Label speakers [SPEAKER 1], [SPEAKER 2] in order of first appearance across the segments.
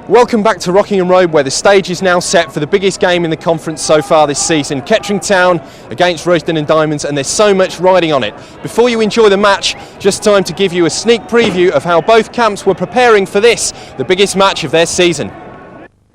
[SPEAKER 1] Welcome back to Rockingham Road, where the stage is now set for the biggest game in the conference so far this season. Kettering Town against Rushden and Diamonds, and there's so much riding on it. Before you enjoy the match, just time to give you a sneak preview of how both camps were preparing for this, the biggest match of their season.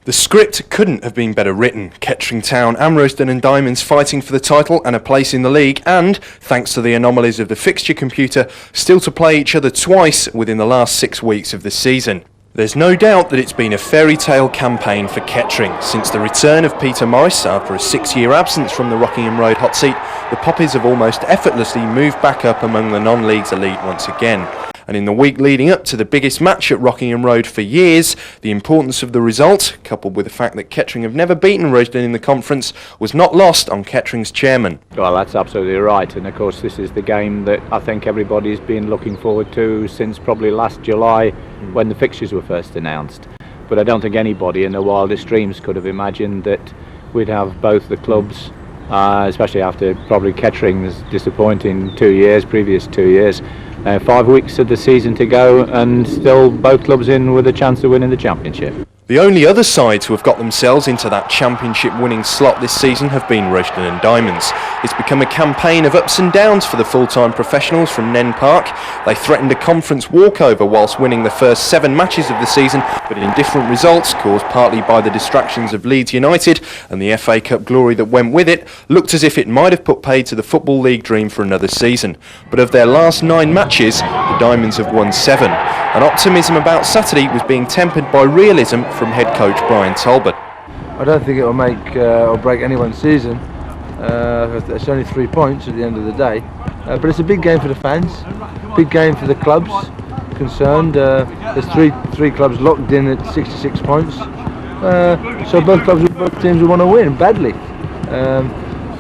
[SPEAKER 1] The script couldn't have been better written. Kettering Town and Rushden and Diamonds fighting for the title and a place in the league, and, thanks to the anomalies of the fixture computer, still to play each other twice within the last 6 weeks of the season. There's no doubt that it's been a fairy tale campaign for Kettering. Since the return of Peter Morris after a 6-year absence from the Rockingham Road hot seat, the Poppies have almost effortlessly moved back up among the non-league's elite once again. And in the week leading up to the biggest match at Rockingham Road for years, the importance of the result, coupled with the fact that Kettering have never beaten Rushden in the conference, was not lost on Kettering's chairman.
[SPEAKER 2] Well, that's absolutely right, and of course this is the game that I think everybody's been looking forward to since probably last July when the fixtures were first announced. But I don't think anybody in their wildest dreams could have imagined that we'd have both the clubs, especially after probably Kettering's disappointing previous 2 years, 5 weeks of the season to go, and still both clubs in with a chance of winning the championship.
[SPEAKER 1] The only other side to have got themselves into that championship winning slot this season have been Rushden and Diamonds. It's become a campaign of ups and downs for the full-time professionals from Nen Park. They threatened a conference walkover whilst winning the first 7 matches of the season, but in different results, caused partly by the distractions of Leeds United and the FA Cup glory that went with it, looked as if it might have put paid to the Football League dream for another season. But of their last 9 matches, the Diamonds have won 7. And optimism about Saturday was being tempered by realism from head coach Brian Talbot.
[SPEAKER 3] I don't think it will make or break anyone's season. It's only 3 points at the end of the day, but it's a big game for the fans, big game for the clubs concerned. There's three clubs locked in at 66 points, so both teams will want to win badly.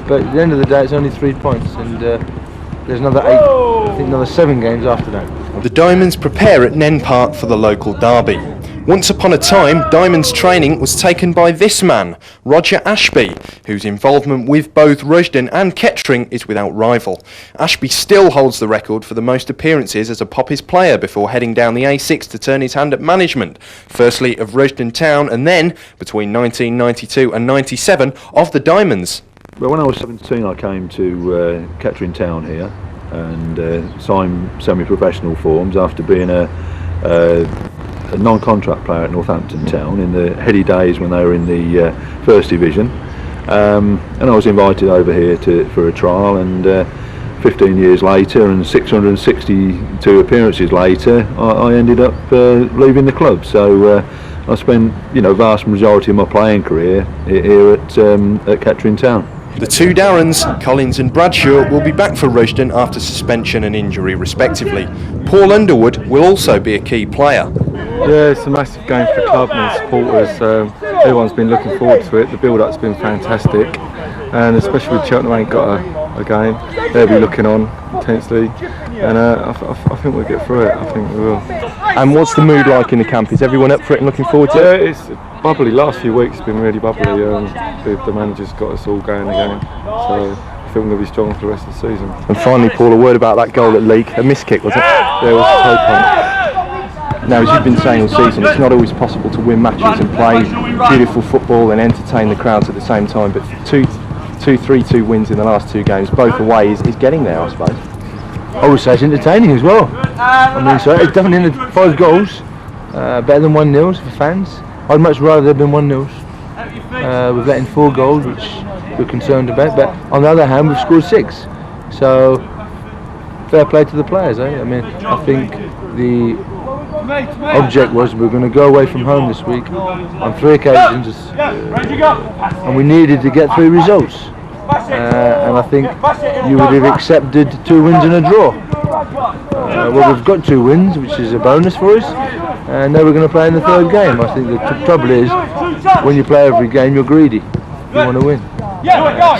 [SPEAKER 3] But at the end of the day, it's only 3 points, and there's another 8, I think another 7 games after that.
[SPEAKER 1] The Diamonds prepare at Nen Park for the local derby. Once upon a time, Diamonds training was taken by this man, Roger Ashby, whose involvement with both Rushden and Kettering is without rival. Ashby still holds the record for the most appearances as a Poppies player before heading down the A6 to turn his hand at management, firstly of Rushden Town and then, between 1992 and 97, of the Diamonds.
[SPEAKER 4] Well, when I was 17 I came to Kettering Town here and signed semi-professional forms after being a non-contract player at Northampton Town in the heady days when they were in the First Division, and I was invited over here for a trial, and 15 years later and 662 appearances later I ended up leaving the club. So I spent vast majority of my playing career here at Kettering Town.
[SPEAKER 1] The two Darrens, Collins and Bradshaw, will be back for Rushden after suspension and injury respectively. Paul Underwood will also be a key player.
[SPEAKER 5] Yeah, it's a massive game for the club and the supporters. Everyone's been looking forward to it. The build-up's been fantastic, and especially with Cheltenham ain't got a game, they'll be looking on intensely, and I think we'll get through it. I think we will.
[SPEAKER 1] And what's the mood like in the camp? Is everyone up for it and looking forward to it?
[SPEAKER 5] Yeah, it's bubbly. Last few weeks have been really bubbly. The manager's got us all going again, so I think we're going to be strong for the rest of the season.
[SPEAKER 1] And finally, Paul, a word about that goal at Leek, a miss kick, was it?
[SPEAKER 5] Yeah, it was a toe punt.
[SPEAKER 1] Now, as you've been saying all season, it's not always possible to win matches and play beautiful football and entertain the crowds at the same time, but 3-2 wins in the last 2 games, both away, is getting there, I suppose.
[SPEAKER 3] I would say it's entertaining as well. I mean, so it's definitely 5 goals, better than 1-0 for fans. I'd much rather there have been 1-0. We've let in 4 goals, which we're concerned about, but on the other hand, we've scored 6. So, fair play to the players, eh? I mean, I think the object was we're going to go away from home this week on 3 occasions, and we needed to get 3 results. And I think you would have accepted 2 wins and a draw. Well, we've got 2 wins, which is a bonus for us, and now we're going to play in the 3rd game. I think the trouble is, when you play every game, you're greedy. You want to win.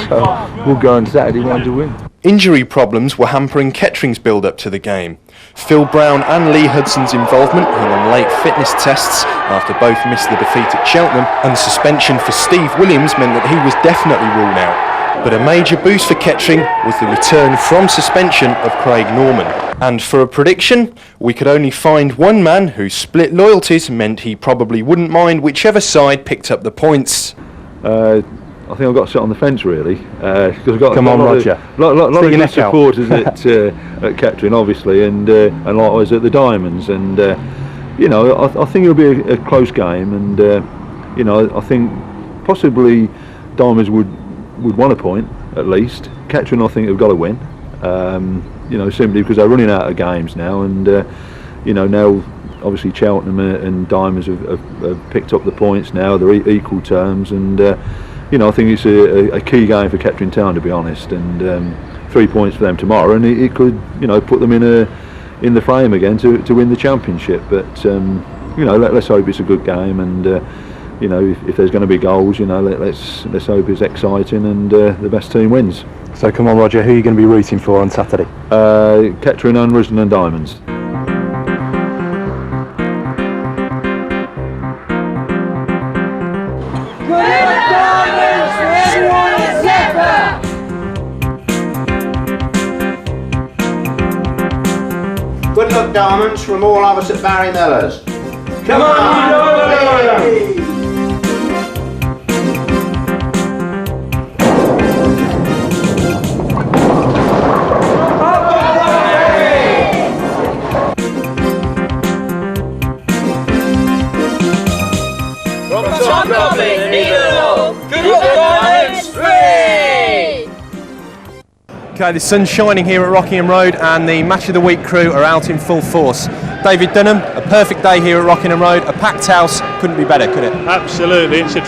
[SPEAKER 3] So we'll go on Saturday wanting to win.
[SPEAKER 1] Injury problems were hampering Kettering's build-up to the game. Phil Brown and Lee Hudson's involvement, who on late fitness tests after both missed the defeat at Cheltenham, and suspension for Steve Williams meant that he was definitely ruled out. But a major boost for Kettering was the return from suspension of Craig Norman. And for a prediction, we could only find one man whose split loyalties meant he probably wouldn't mind whichever side picked up the points.
[SPEAKER 4] I think I've got to sit on the fence really. Because I've got
[SPEAKER 3] Come on, Roger.
[SPEAKER 4] A lot of good supporters at Kettering, obviously, and likewise at the Diamonds. And you know, I think it'll be a close game, and you know, I think possibly Diamonds would want a point at least. Kettering, I think, have got to win. You know, simply because they're running out of games now, and you know, now obviously Cheltenham and Diamonds have picked up the points now. They're equal terms, and you know, I think it's a key game for Kettering Town, to be honest, and 3 points for them tomorrow, and it could, you know, put them in the frame again to win the championship. But you know, let's hope it's a good game, and you know, if there's going to be goals, you know, let's hope it's exciting and the best team wins.
[SPEAKER 3] So come on, Roger, who are you going to be rooting for on Saturday?
[SPEAKER 4] Kettering and Rushden and Diamonds.
[SPEAKER 6] Good luck, Diamonds, from all of us at Barry Miller's. Come on, Diamonds!
[SPEAKER 1] Okay, the sun's shining here at Rockingham Road and the Match of the Week crew are out in full force. David Dunham, a perfect day here at Rockingham Road, a packed house, couldn't be better, could it?
[SPEAKER 7] Absolutely, it's a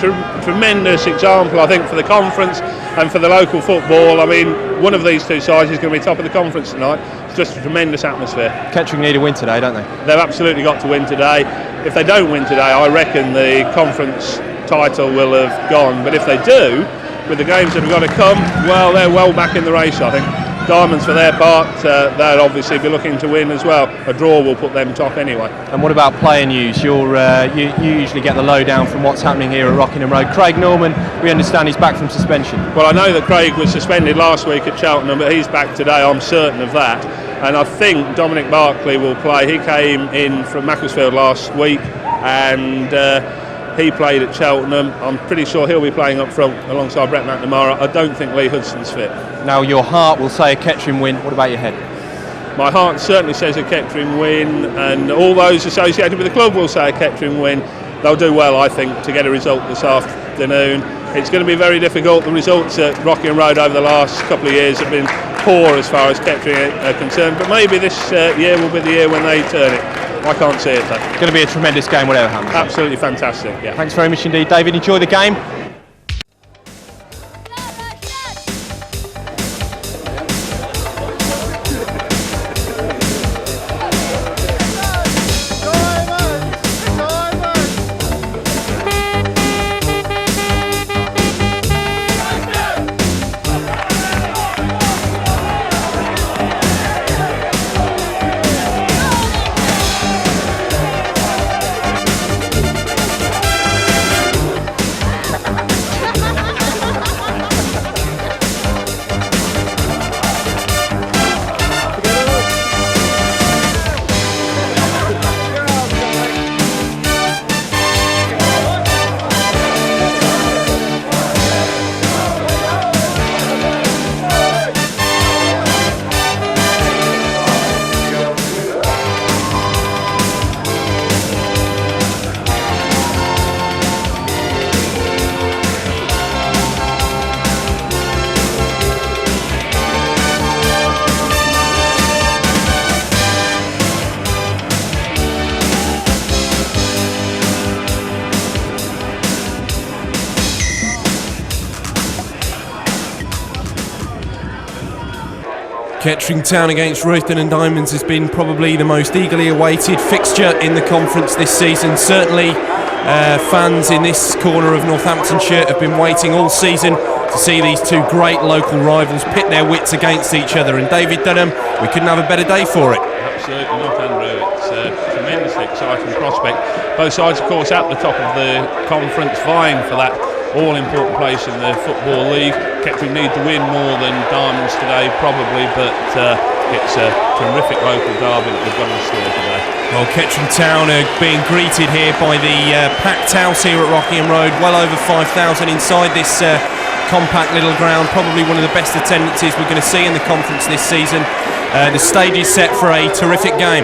[SPEAKER 7] tremendous example, I think, for the conference and for the local football. I mean, one of these two sides is going to be top of the conference tonight. It's just a tremendous atmosphere.
[SPEAKER 1] Kettering need a win today, don't they?
[SPEAKER 7] They've absolutely got to win today. If they don't win today, I reckon the conference title will have gone. But if they do, with the games that have got to come, well, they're well back in the race, I think. Diamonds, for their part, they'll obviously be looking to win as well. A draw will put them top anyway.
[SPEAKER 1] And what about player news? You usually get the lowdown from what's happening here at Rockingham Road. Craig Norman, we understand he's back from suspension.
[SPEAKER 7] Well, I know that Craig was suspended last week at Cheltenham, but he's back today, I'm certain of that. And I think Dominic Barclay will play. He came in from Macclesfield last week, and he played at Cheltenham. I'm pretty sure he'll be playing up front alongside Brett McNamara. I don't think Lee Hudson's fit.
[SPEAKER 1] Now, your heart will say a Kettering win. What about your head?
[SPEAKER 7] My heart certainly says a Kettering win, and all those associated with the club will say a Kettering win. They'll do well, I think, to get a result this afternoon. It's going to be very difficult. The results at Rockingham Road over the last couple of years have been poor as far as Kettering are concerned, but maybe this year will be the year when they turn it. I can't see it though.
[SPEAKER 1] It's going to be a tremendous game, whatever happens.
[SPEAKER 7] Absolutely fantastic, yeah.
[SPEAKER 1] Thanks very much indeed, David. Enjoy the game. Kettering Town against Rushden and Diamonds has been probably the most eagerly awaited fixture in the conference this season. Certainly fans in this corner of Northamptonshire have been waiting all season to see these two great local rivals pit their wits against each other, and David Dunham, we couldn't have a better day for it.
[SPEAKER 7] Absolutely not, Andrew. It's a tremendously exciting prospect. Both sides, of course, at the top of the conference, vying for that all-important place in the Football League. Kettering need to win more than Diamonds today, probably, but it's a terrific local derby that we've got in store today.
[SPEAKER 1] Well, Kettering Town are being greeted here by the packed house here at Rockingham Road. Well over 5,000 inside this compact little ground. Probably one of the best attendances we're going to see in the conference this season. The stage is set for a terrific game.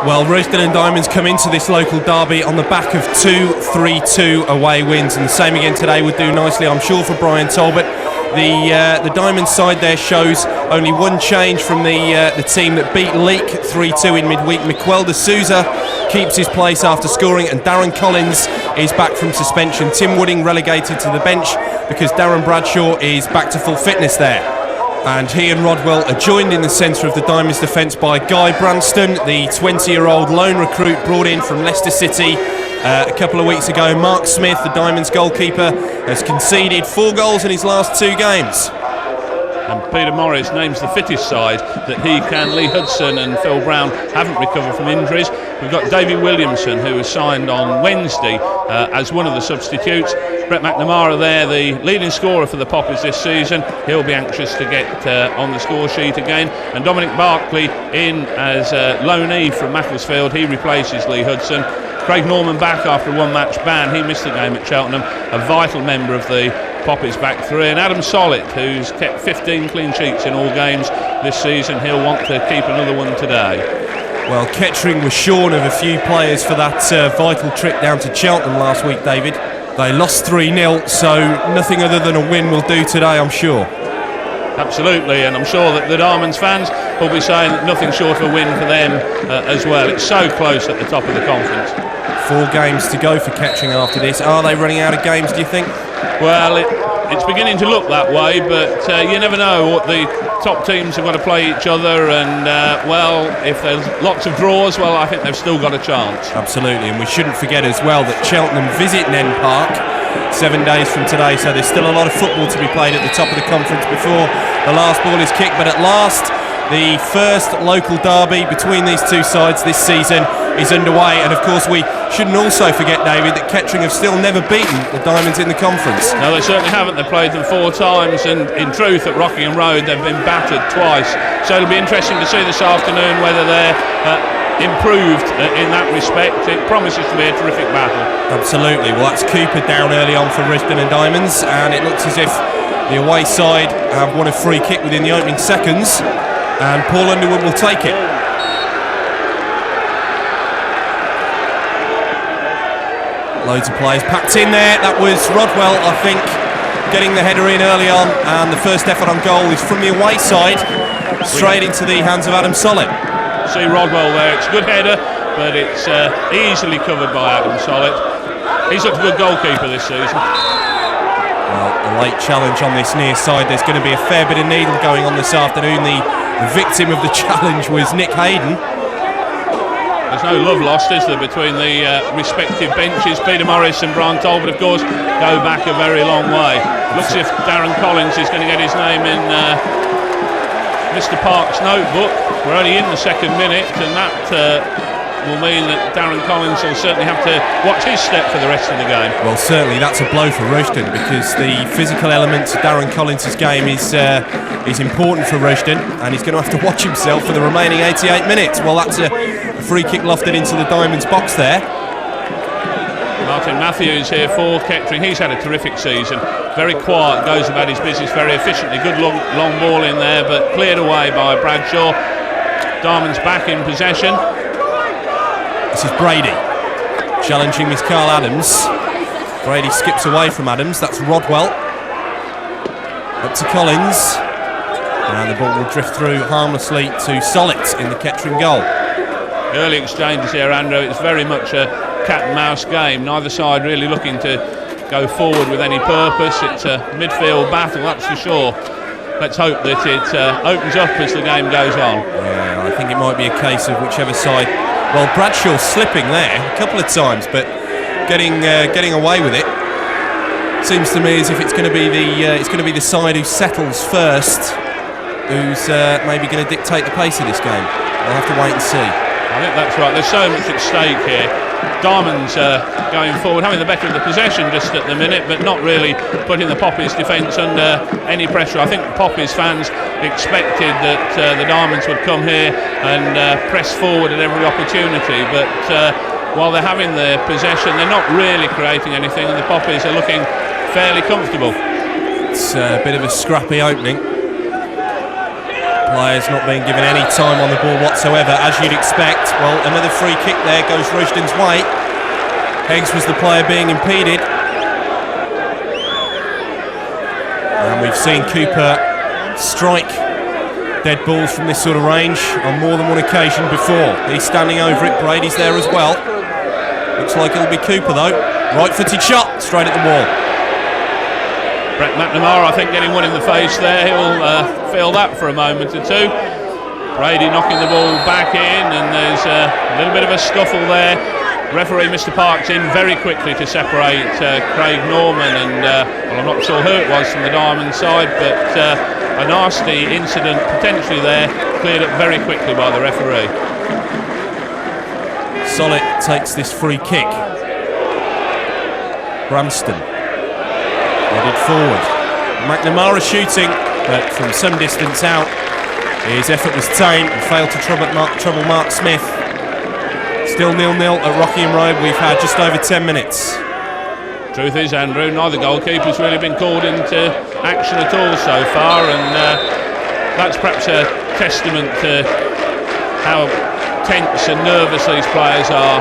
[SPEAKER 1] Well, Rushden and Diamonds come into this local derby on the back of 2 3-2 away wins, and the same again today would do nicely, I'm sure, for Brian Talbot. The Diamonds side there shows only one change from the team that beat Leek 3-2 in midweek. Miquel de Souza keeps his place after scoring, and Darren Collins is back from suspension. Tim Wooding relegated to the bench because Darren Bradshaw is back to full fitness there. And he and Rodwell are joined in the centre of the Diamonds defence by Guy Branston, the 20-year-old lone recruit brought in from Leicester City a couple of weeks ago. Mark Smith, the Diamonds goalkeeper, has conceded 4 goals in his last 2 games.
[SPEAKER 7] And Peter Morris names the fittest side that he can. Lee Hudson and Phil Brown haven't recovered from injuries. We've got Davy Williamson, who was signed on Wednesday as one of the substitutes. Brett McNamara there, the leading scorer for the Poppers this season. He'll be anxious to get on the score sheet again. And Dominic Barkley in as loanee from Macclesfield. He replaces Lee Hudson. Craig Norman back after a 1-match ban. He missed the game at Cheltenham. A vital member of the Poppers back 3. And Adam Sollett, who's kept 15 clean sheets in all games this season. He'll want to keep another one today.
[SPEAKER 1] Well, Kettering was shorn of a few players for that vital trip down to Cheltenham last week, David. They lost 3-0, so nothing other than a win will do today, I'm sure.
[SPEAKER 7] Absolutely, and I'm sure that the Diamonds fans will be saying that nothing short of a win for them as well. It's so close at the top of the conference.
[SPEAKER 1] 4 games to go for Kettering after this. Are they running out of games, do you think?
[SPEAKER 7] Well, it's beginning to look that way, but you never know what the top teams have got to play each other, and well, if there's lots of draws, well, I think they've still got a chance.
[SPEAKER 1] Absolutely, and we shouldn't forget as well that Cheltenham visit Nen Park 7 days from today, so there's still a lot of football to be played at the top of the conference before the last ball is kicked. But at last, the first local derby between these two sides this season is underway, and of course we shouldn't also forget, David, that Kettering have still never beaten the Diamonds in the conference.
[SPEAKER 7] No, they certainly haven't. They've played them 4 times, and in truth at Rockingham Road they've been battered twice, so it'll be interesting to see this afternoon whether they're improved in that respect. It promises to be a terrific battle.
[SPEAKER 1] Absolutely. Well, that's Cooper down early on for Rushden and Diamonds, and it looks as if the away side have won a free kick within the opening seconds, and Paul Underwood will take it. Loads of players packed in there. That was Rodwell, I think, getting the header in early on, and the first effort on goal is from the away side, straight into the hands of Adam Sollett.
[SPEAKER 7] See Rodwell there, it's a good header, but it's easily covered by Adam Sollett. He's looked a good goalkeeper this season.
[SPEAKER 1] Well, a late challenge on this near side. There's going to be a fair bit of needle going on this afternoon. The victim of the challenge was Nick Hayden.
[SPEAKER 7] There's no love lost, is there, between the respective benches. Peter Morris and Brian Talbot, of course, go back a very long way. Looks as if Darren Collins is going to get his name in Mr. Park's notebook. We're only in the 2nd minute, and that will mean that Darren Collins will certainly have to watch his step for the rest of the game.
[SPEAKER 1] Well, certainly that's a blow for Rushden, because the physical element to Darren Collins' game is important for Rushden, and he's going to have to watch himself for the remaining 88 minutes. Well, that's a free kick lofted into the Diamonds box there.
[SPEAKER 7] Martin Matthews here for Kettering. He's had a terrific season. Very quiet, goes about his business very efficiently. Good long ball in there, but cleared away by Bradshaw. Diamonds back in possession.
[SPEAKER 1] This is Brady challenging Miss Carl Adams. Brady skips away from Adams. That's Rodwell. Up to Collins. And the ball will drift through harmlessly to Sollett in the Kettering goal.
[SPEAKER 7] Early exchanges here, Andrew. It's very much a cat and mouse game. Neither side really looking to go forward with any purpose. It's a midfield battle, that's for sure. Let's hope that it opens up as the game goes on.
[SPEAKER 1] Yeah, I think it might be a case of whichever side. Well, Bradshaw's slipping there a couple of times, but getting away with it. Seems to me as if it's going to be the side who settles first, who's maybe going to dictate the pace of this game. We'll have to wait and see.
[SPEAKER 7] I think that's right. There's so much at stake here. Diamonds going forward, having the better of the possession just at the minute, but not really putting the Poppies defence under any pressure. I think Poppies fans expected that the Diamonds would come here and press forward at every opportunity, but while they're having their possession, they're not really creating anything, and the Poppies are looking fairly comfortable.
[SPEAKER 1] It's a bit of a scrappy opening. Players not being given any time on the ball whatsoever, as you'd expect. Well, another free kick there goes Rushden's way. Heggs was the player being impeded. And we've seen Cooper strike dead balls from this sort of range on more than one occasion before. He's standing over it, Brady's there as well. Looks like it'll be Cooper though. Right-footed shot, straight at the wall.
[SPEAKER 7] Brett McNamara, I think, getting one in the face there. He'll feel that for a moment or two. Brady knocking the ball back in, and there's a little bit of a scuffle there. Referee Mr. Parks in very quickly to separate Craig Norman, and well, I'm not sure who it was from the Diamond side, but a nasty incident potentially there, cleared up very quickly by the referee.
[SPEAKER 1] Solid takes this free kick. Branston headed forward. McNamara shooting, but from some distance out. His effort was tame and failed to trouble Mark Smith. Still 0-0 at Rockingham Road. We've had just over 10 minutes.
[SPEAKER 7] Truth is, Andrew, neither goalkeeper's really been called into action at all so far, and that's perhaps a testament to how tense and nervous these players are.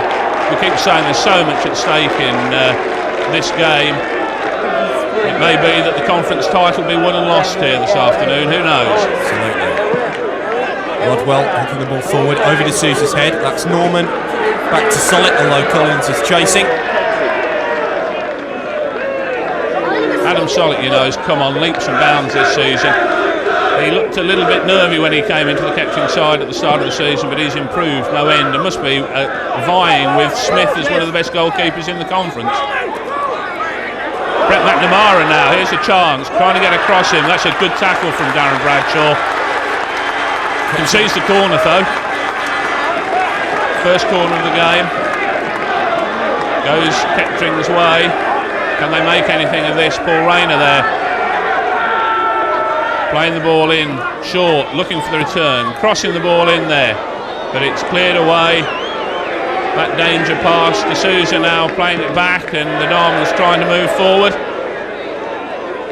[SPEAKER 7] We keep saying there's so much at stake in this game. It may be that the conference title will be won and lost here this afternoon, who knows?
[SPEAKER 1] Absolutely. Rodwell hooking the ball forward, over to Sousa's head, that's Norman, back to Solid, although Collins is chasing.
[SPEAKER 7] Adam Solid, you know, has come on leaps and bounds this season. He looked a little bit nervy when he came into the Kettering side at the start of the season, but he's improved no end and must be vying with Smith as one of the best goalkeepers in the conference. Brett McNamara now, here's a chance, trying to get across him. That's a good tackle from Darren Bradshaw. Concedes the corner though. First corner of the game. Goes Kettering's way. Can they make anything of this? Paul Rayner there. Playing the ball in, short, looking for the return. Crossing the ball in there. But it's cleared away. That danger pass to Sousa now, playing it back, and the Diamonds trying to move forward.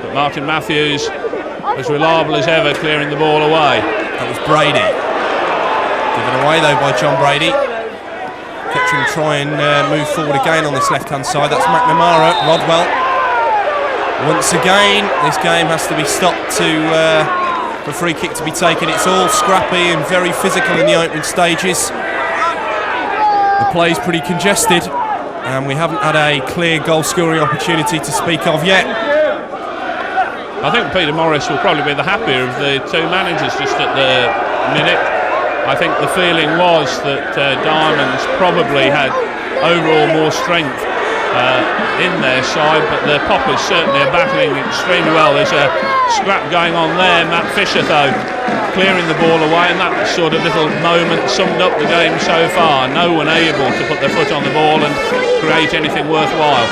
[SPEAKER 7] But Martin Matthews, as reliable as ever, clearing the ball away.
[SPEAKER 1] That was Brady. Given away though by John Brady. Kettering try and move forward again on this left-hand side. That's McNamara, Rodwell. Once again, this game has to be stopped to for a free kick to be taken. It's all scrappy and very physical in the opening stages. The play's pretty congested, and we haven't had a clear goal-scoring opportunity to speak of yet.
[SPEAKER 7] I think Peter Morris will probably be the happier of the two managers just at the minute. I think the feeling was that Diamonds probably had overall more strength in their side, but the Poppers certainly are battling extremely well. There's a scrap going on there. Matt Fisher though clearing the ball away, and that sort of little moment summed up the game so far. No one able to put their foot on the ball and create anything worthwhile.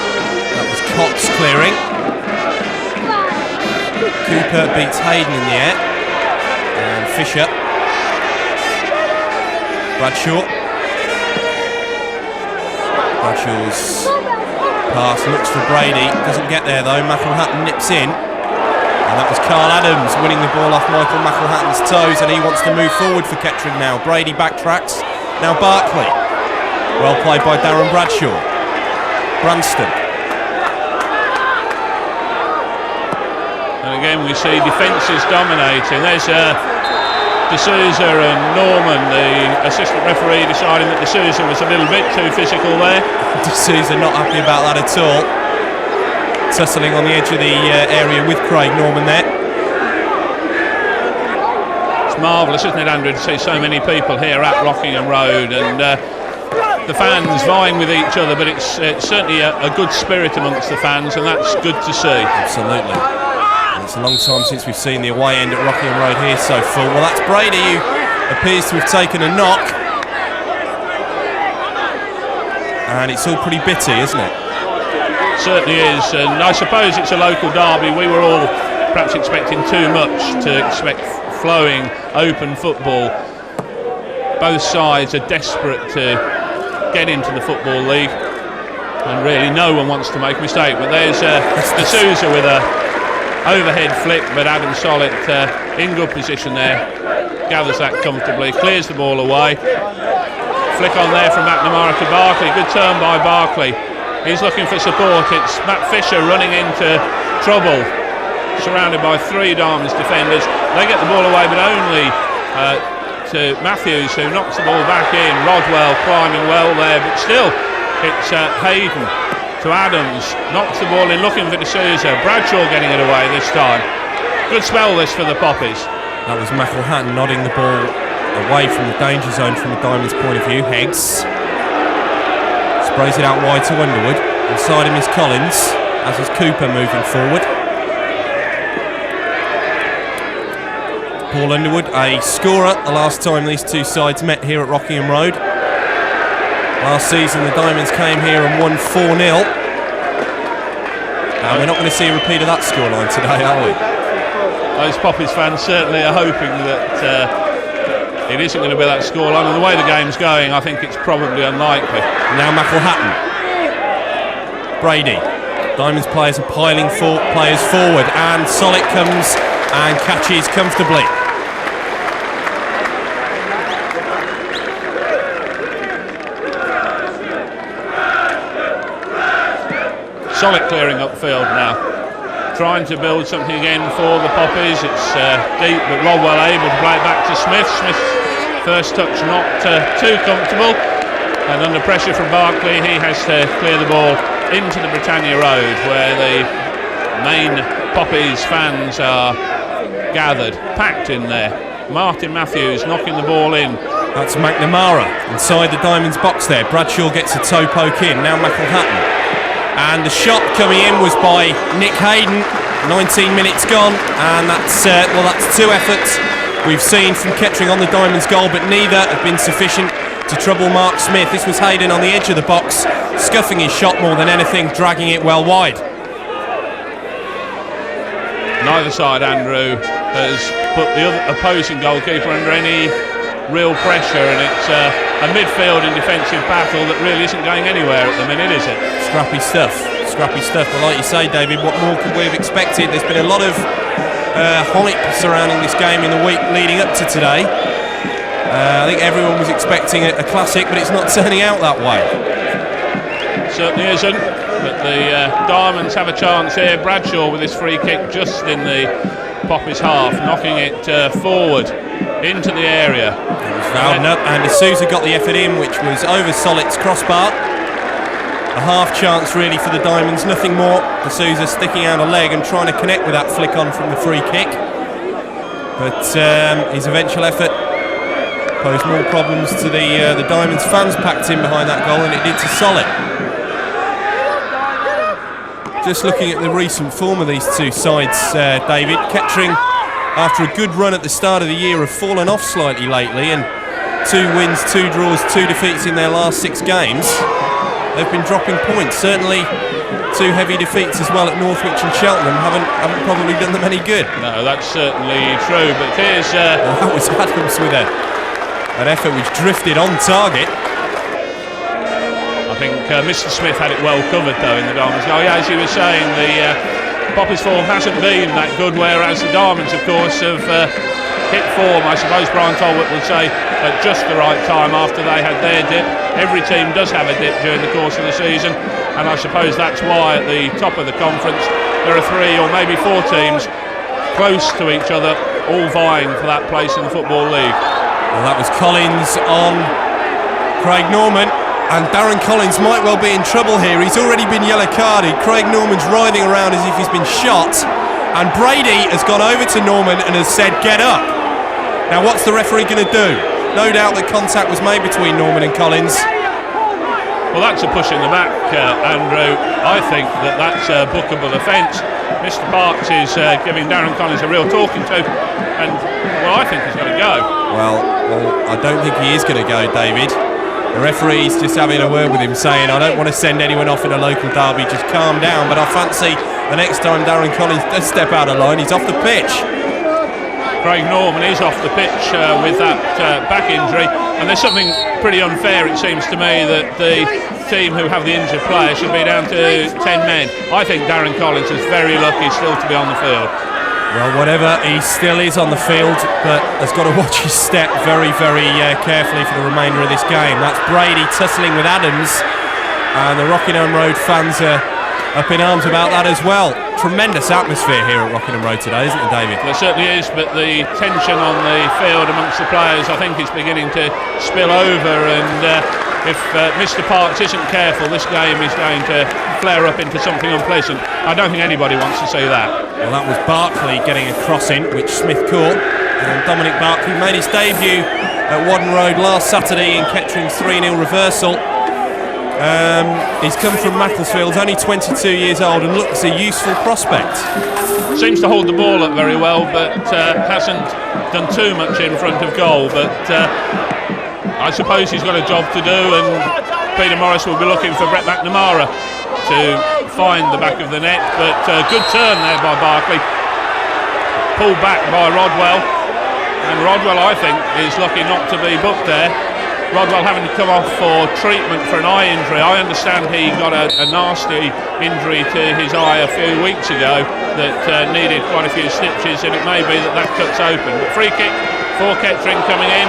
[SPEAKER 1] That was Cox clearing. Cooper beats Hayden in the air, and Fisher. Bradshaw's pass looks for Brady, doesn't get there though. McElhatton nips in, and that was Carl Adams winning the ball off Michael McElhatton's toes, and he wants to move forward for Kettering now. Brady backtracks, now Barkley, well played by Darren Bradshaw. Branston,
[SPEAKER 7] and again we see defences dominating. There's D'Souza and Norman, the assistant referee, deciding that D'Souza was a little bit too physical there.
[SPEAKER 1] D'Souza not happy about that at all. Tussling on the edge of the area with Craig Norman there.
[SPEAKER 7] It's marvellous, isn't it, Andrew, to see so many people here at Rockingham Road, and the fans vying with each other, but it's certainly a good spirit amongst the fans, and that's good to see.
[SPEAKER 1] Absolutely. It's a long time since we've seen the away end at Rockingham Road here so full. Well, that's Brady, who appears to have taken a knock. and it's all pretty bitty, isn't it?
[SPEAKER 7] Certainly is, and I suppose it's a local derby. We were all perhaps expecting too much to expect flowing, open football. Both sides are desperate to get into the Football League, and really no one wants to make a mistake. But there's D'Souza with a overhead flick, but Adam Sollitt in good position there, gathers that comfortably, clears the ball away. Flick on there from McNamara to Barkley. Good turn by Barkley. He's looking for support. It's Matt Fisher running into trouble, surrounded by 3 Diamonds defenders. They get the ball away, but only to Matthews, who knocks the ball back in. Rodwell climbing well there, but still it's Hayden to Adams, knocks the ball in, looking for D'Souza. Bradshaw getting it away this time. Good spell this for the Poppies.
[SPEAKER 1] That was McElhatton nodding the ball away from the danger zone from the Diamonds' point of view. Heggs sprays it out wide to Underwood. Inside him is Collins, as is Cooper moving forward. Paul Underwood, a scorer the last time these two sides met here at Rockingham Road. Last season the Diamonds came here and won 4-0. And we're not going to see a repeat of that scoreline today, are we?
[SPEAKER 7] Those Poppies fans certainly are hoping that it isn't going to be that scoreline, and the way the game's going, I think it's probably unlikely.
[SPEAKER 1] Now McElhatton, Brady, Diamonds players are piling players forward, and Sollitt comes and catches comfortably.
[SPEAKER 7] Sollitt clearing upfield now, trying to build something again for the Poppies. It's deep, but Rodwell able to play it back to Smith. Smith's first touch not too comfortable, and under pressure from Barkley, he has to clear the ball into the Britannia Road, where the main Poppies fans are gathered, packed in there. Martin Matthews knocking the ball in.
[SPEAKER 1] That's McNamara inside the Diamonds box there. Bradshaw gets a toe poke in. Now McElhatton. And the shot coming in was by Nick Hayden. 19 minutes gone, and that's 2 efforts we've seen from Kettering on the Diamonds goal, but neither have been sufficient to trouble Mark Smith. This was Hayden on the edge of the box, scuffing his shot more than anything, dragging it well wide.
[SPEAKER 7] Neither side, Andrew, has put the opposing goalkeeper under any real pressure, and it's a midfield and defensive battle that really isn't going anywhere at the minute, is it?
[SPEAKER 1] Scrappy stuff, but like you say, David, what more could we have expected? There's been a lot of hype surrounding this game in the week leading up to today. I think everyone was expecting a classic, but it's not turning out that way.
[SPEAKER 7] Certainly isn't, but the Diamonds have a chance here. Bradshaw with his free kick just in the Poppies half, knocking it forward into the area.
[SPEAKER 1] It was fouled up, and D'Souza got the effort in, which was over Sollitt's crossbar. A half chance really for the Diamonds, nothing more. D'Souza sticking out a leg and trying to connect with that flick on from the free kick, but his eventual effort posed more problems to the Diamonds fans packed in behind that goal than it did to Sollitt. Just looking at the recent form of these two sides, David, Kettering, after a good run at the start of the year, have fallen off slightly lately, and 2 wins, 2 draws, 2 defeats in their last 6 games. They've been dropping points. Certainly 2 heavy defeats as well at Northwich and Cheltenham haven't probably done them any good.
[SPEAKER 7] No, that's certainly true, but here's...
[SPEAKER 1] that was Adams with an effort which drifted on target.
[SPEAKER 7] I think Mr. Smith had it well covered though in the Diamonds. Now, yeah, as you were saying, the Poppies form hasn't been that good, whereas the Diamonds, of course, have hit form, I suppose Brian Talbot would say, at just the right time after they had their dip. Every team does have a dip during the course of the season, and I suppose that's why at the top of the conference there are 3 or maybe 4 teams close to each other, all vying for that place in the Football League.
[SPEAKER 1] Well, that was Collins on Craig Norman, and Darren Collins might well be in trouble here. He's already been yellow carded. Craig Norman's writhing around as if he's been shot, and Brady has gone over to Norman and has said, "Get up." Now what's the referee going to do? No doubt that contact was made between Norman and Collins.
[SPEAKER 7] Well, that's a push in the back, Andrew. I think that's a bookable offence. Mr. Parks is giving Darren Collins a real talking to, and well, I think he's going to go.
[SPEAKER 1] Well, I don't think he is going to go, David. The referee's just having a word with him, saying, I don't want to send anyone off in a local derby, just calm down. But I fancy the next time Darren Collins does step out of line, he's off the pitch.
[SPEAKER 7] Craig Norman is off the pitch with that back injury, and there's something pretty unfair, it seems to me, that the team who have the injured player should be down to 10 men. I think Darren Collins is very lucky still to be on the field.
[SPEAKER 1] Well, whatever, he still is on the field, but has got to watch his step very, very carefully for the remainder of this game. That's Brady tussling with Adams, and the Rockingham Road fans are up in arms about that as well. Tremendous atmosphere here at Rockingham Road today, isn't it, David?
[SPEAKER 7] There certainly is, but the tension on the field amongst the players, I think, is beginning to spill over, and if Mr. Parks isn't careful, this game is going to flare up into something unpleasant. I don't think anybody wants to see that.
[SPEAKER 1] Well, that was Barkley getting a cross in, which Smith caught, and Dominic Barkley made his debut at Wadden Road last Saturday in Kettering's 3-0 reversal. He's come from Macclesfield, only 22 years old, and looks a useful prospect.
[SPEAKER 7] Seems to hold the ball up very well, but hasn't done too much in front of goal. But I suppose he's got a job to do, and Peter Morris will be looking for Brett McNamara to find the back of the net. But good turn there by Barkley, pulled back by Rodwell, and Rodwell, I think, is lucky not to be booked there. Rodwell having to come off for treatment for an eye injury. I understand he got a nasty injury to his eye a few weeks ago that needed quite a few stitches, and it may be that cuts open. But free kick for Kettering coming in.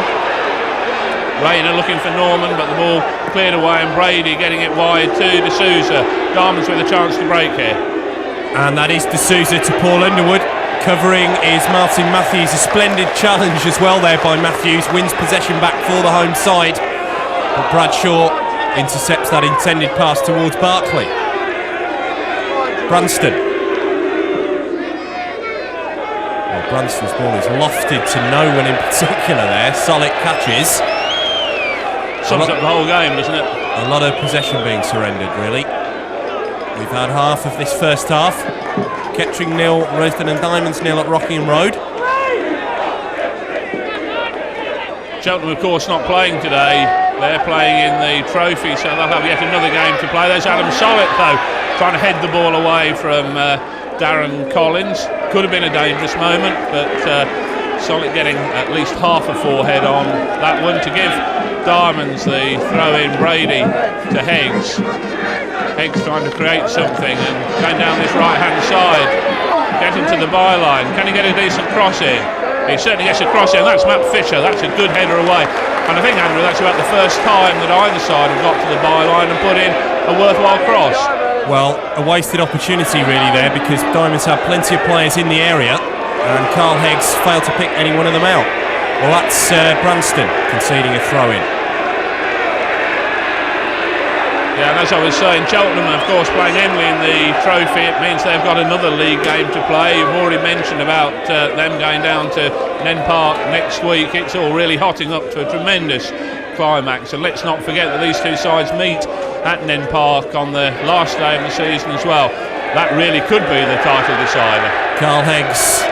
[SPEAKER 7] Rayner looking for Norman, but the ball cleared away, and Brady getting it wide to D'Souza. Diamonds with a chance to break here.
[SPEAKER 1] And that is D'Souza to Paul Underwood. Covering is Martin Matthews. A splendid challenge as well there by Matthews. Wins possession back for the home side. But Bradshaw intercepts that intended pass towards Barkley. Branston. Well, Branston's ball is lofted to no one in particular there. Solid catches.
[SPEAKER 7] Sums up the whole game, doesn't it?
[SPEAKER 1] A lot of possession being surrendered, really. We've had half of this first half. Kettering 0, Rushden and Diamonds 0 at Rockingham Road.
[SPEAKER 7] Cheltenham, of course, not playing today. They're playing in the trophy, so they'll have yet another game to play. There's Adam Sollitt, though, trying to head the ball away from Darren Collins. Could have been a dangerous moment, but Sollitt getting at least half a forehead on that one to give Diamonds the throw-in. Brady to Heggs. Heggs trying to create something and going down this right-hand side, getting to the byline. Can he get a decent cross in? He certainly gets a cross in. That's Matt Fisher. That's a good header away. And I think, Andrew, that's about the first time that either side have got to the byline and put in a worthwhile cross.
[SPEAKER 1] Well, a wasted opportunity really there, because Diamonds have plenty of players in the area, and Carl Heggs failed to pick any one of them out. Well, that's Branston conceding a throw-in.
[SPEAKER 7] Yeah, and as I was saying, Cheltenham, of course, playing Emley in the trophy. It means they've got another league game to play. You've already mentioned about them going down to Nen Park next week. It's all really hotting up to a tremendous climax. And let's not forget that these two sides meet at Nen Park on the last day of the season as well. That really could be the title decider.
[SPEAKER 1] Carl Heggs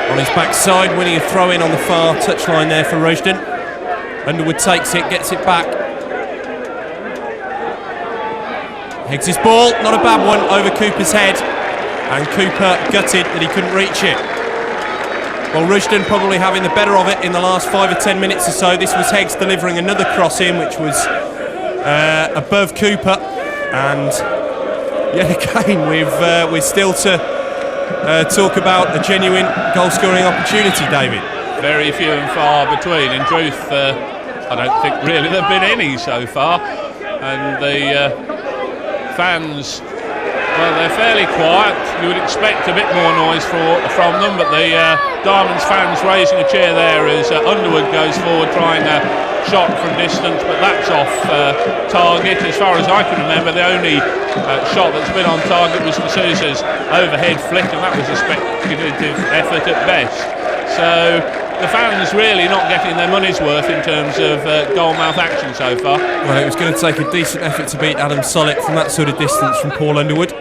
[SPEAKER 1] on his backside, winning a throw-in on the far touchline there for Rushden. Underwood takes it, gets it back. Higgs' ball, not a bad one, over Cooper's head, and Cooper gutted that he couldn't reach it. Well, Rushden probably having the better of it in the last 5 or 10 minutes or so. This was Higgs delivering another cross in, which was above Cooper, and yet again we're still to talk about a genuine goal-scoring opportunity, David.
[SPEAKER 7] Very few and far between. In truth, I don't think really there have been any so far, and the fans, well, they're fairly quiet. You would expect a bit more noise from them, but the Diamonds fans raising a cheer there as Underwood goes forward trying a shot from distance, but that's off target. As far as I can remember, the only shot that's been on target was D'Souza's overhead flick, and that was a speculative effort at best. So the fans really not getting their money's worth in terms of goal-mouth action so far.
[SPEAKER 1] Well, it was going to take a decent effort to beat Adam Sollitt from that sort of distance from Paul Underwood.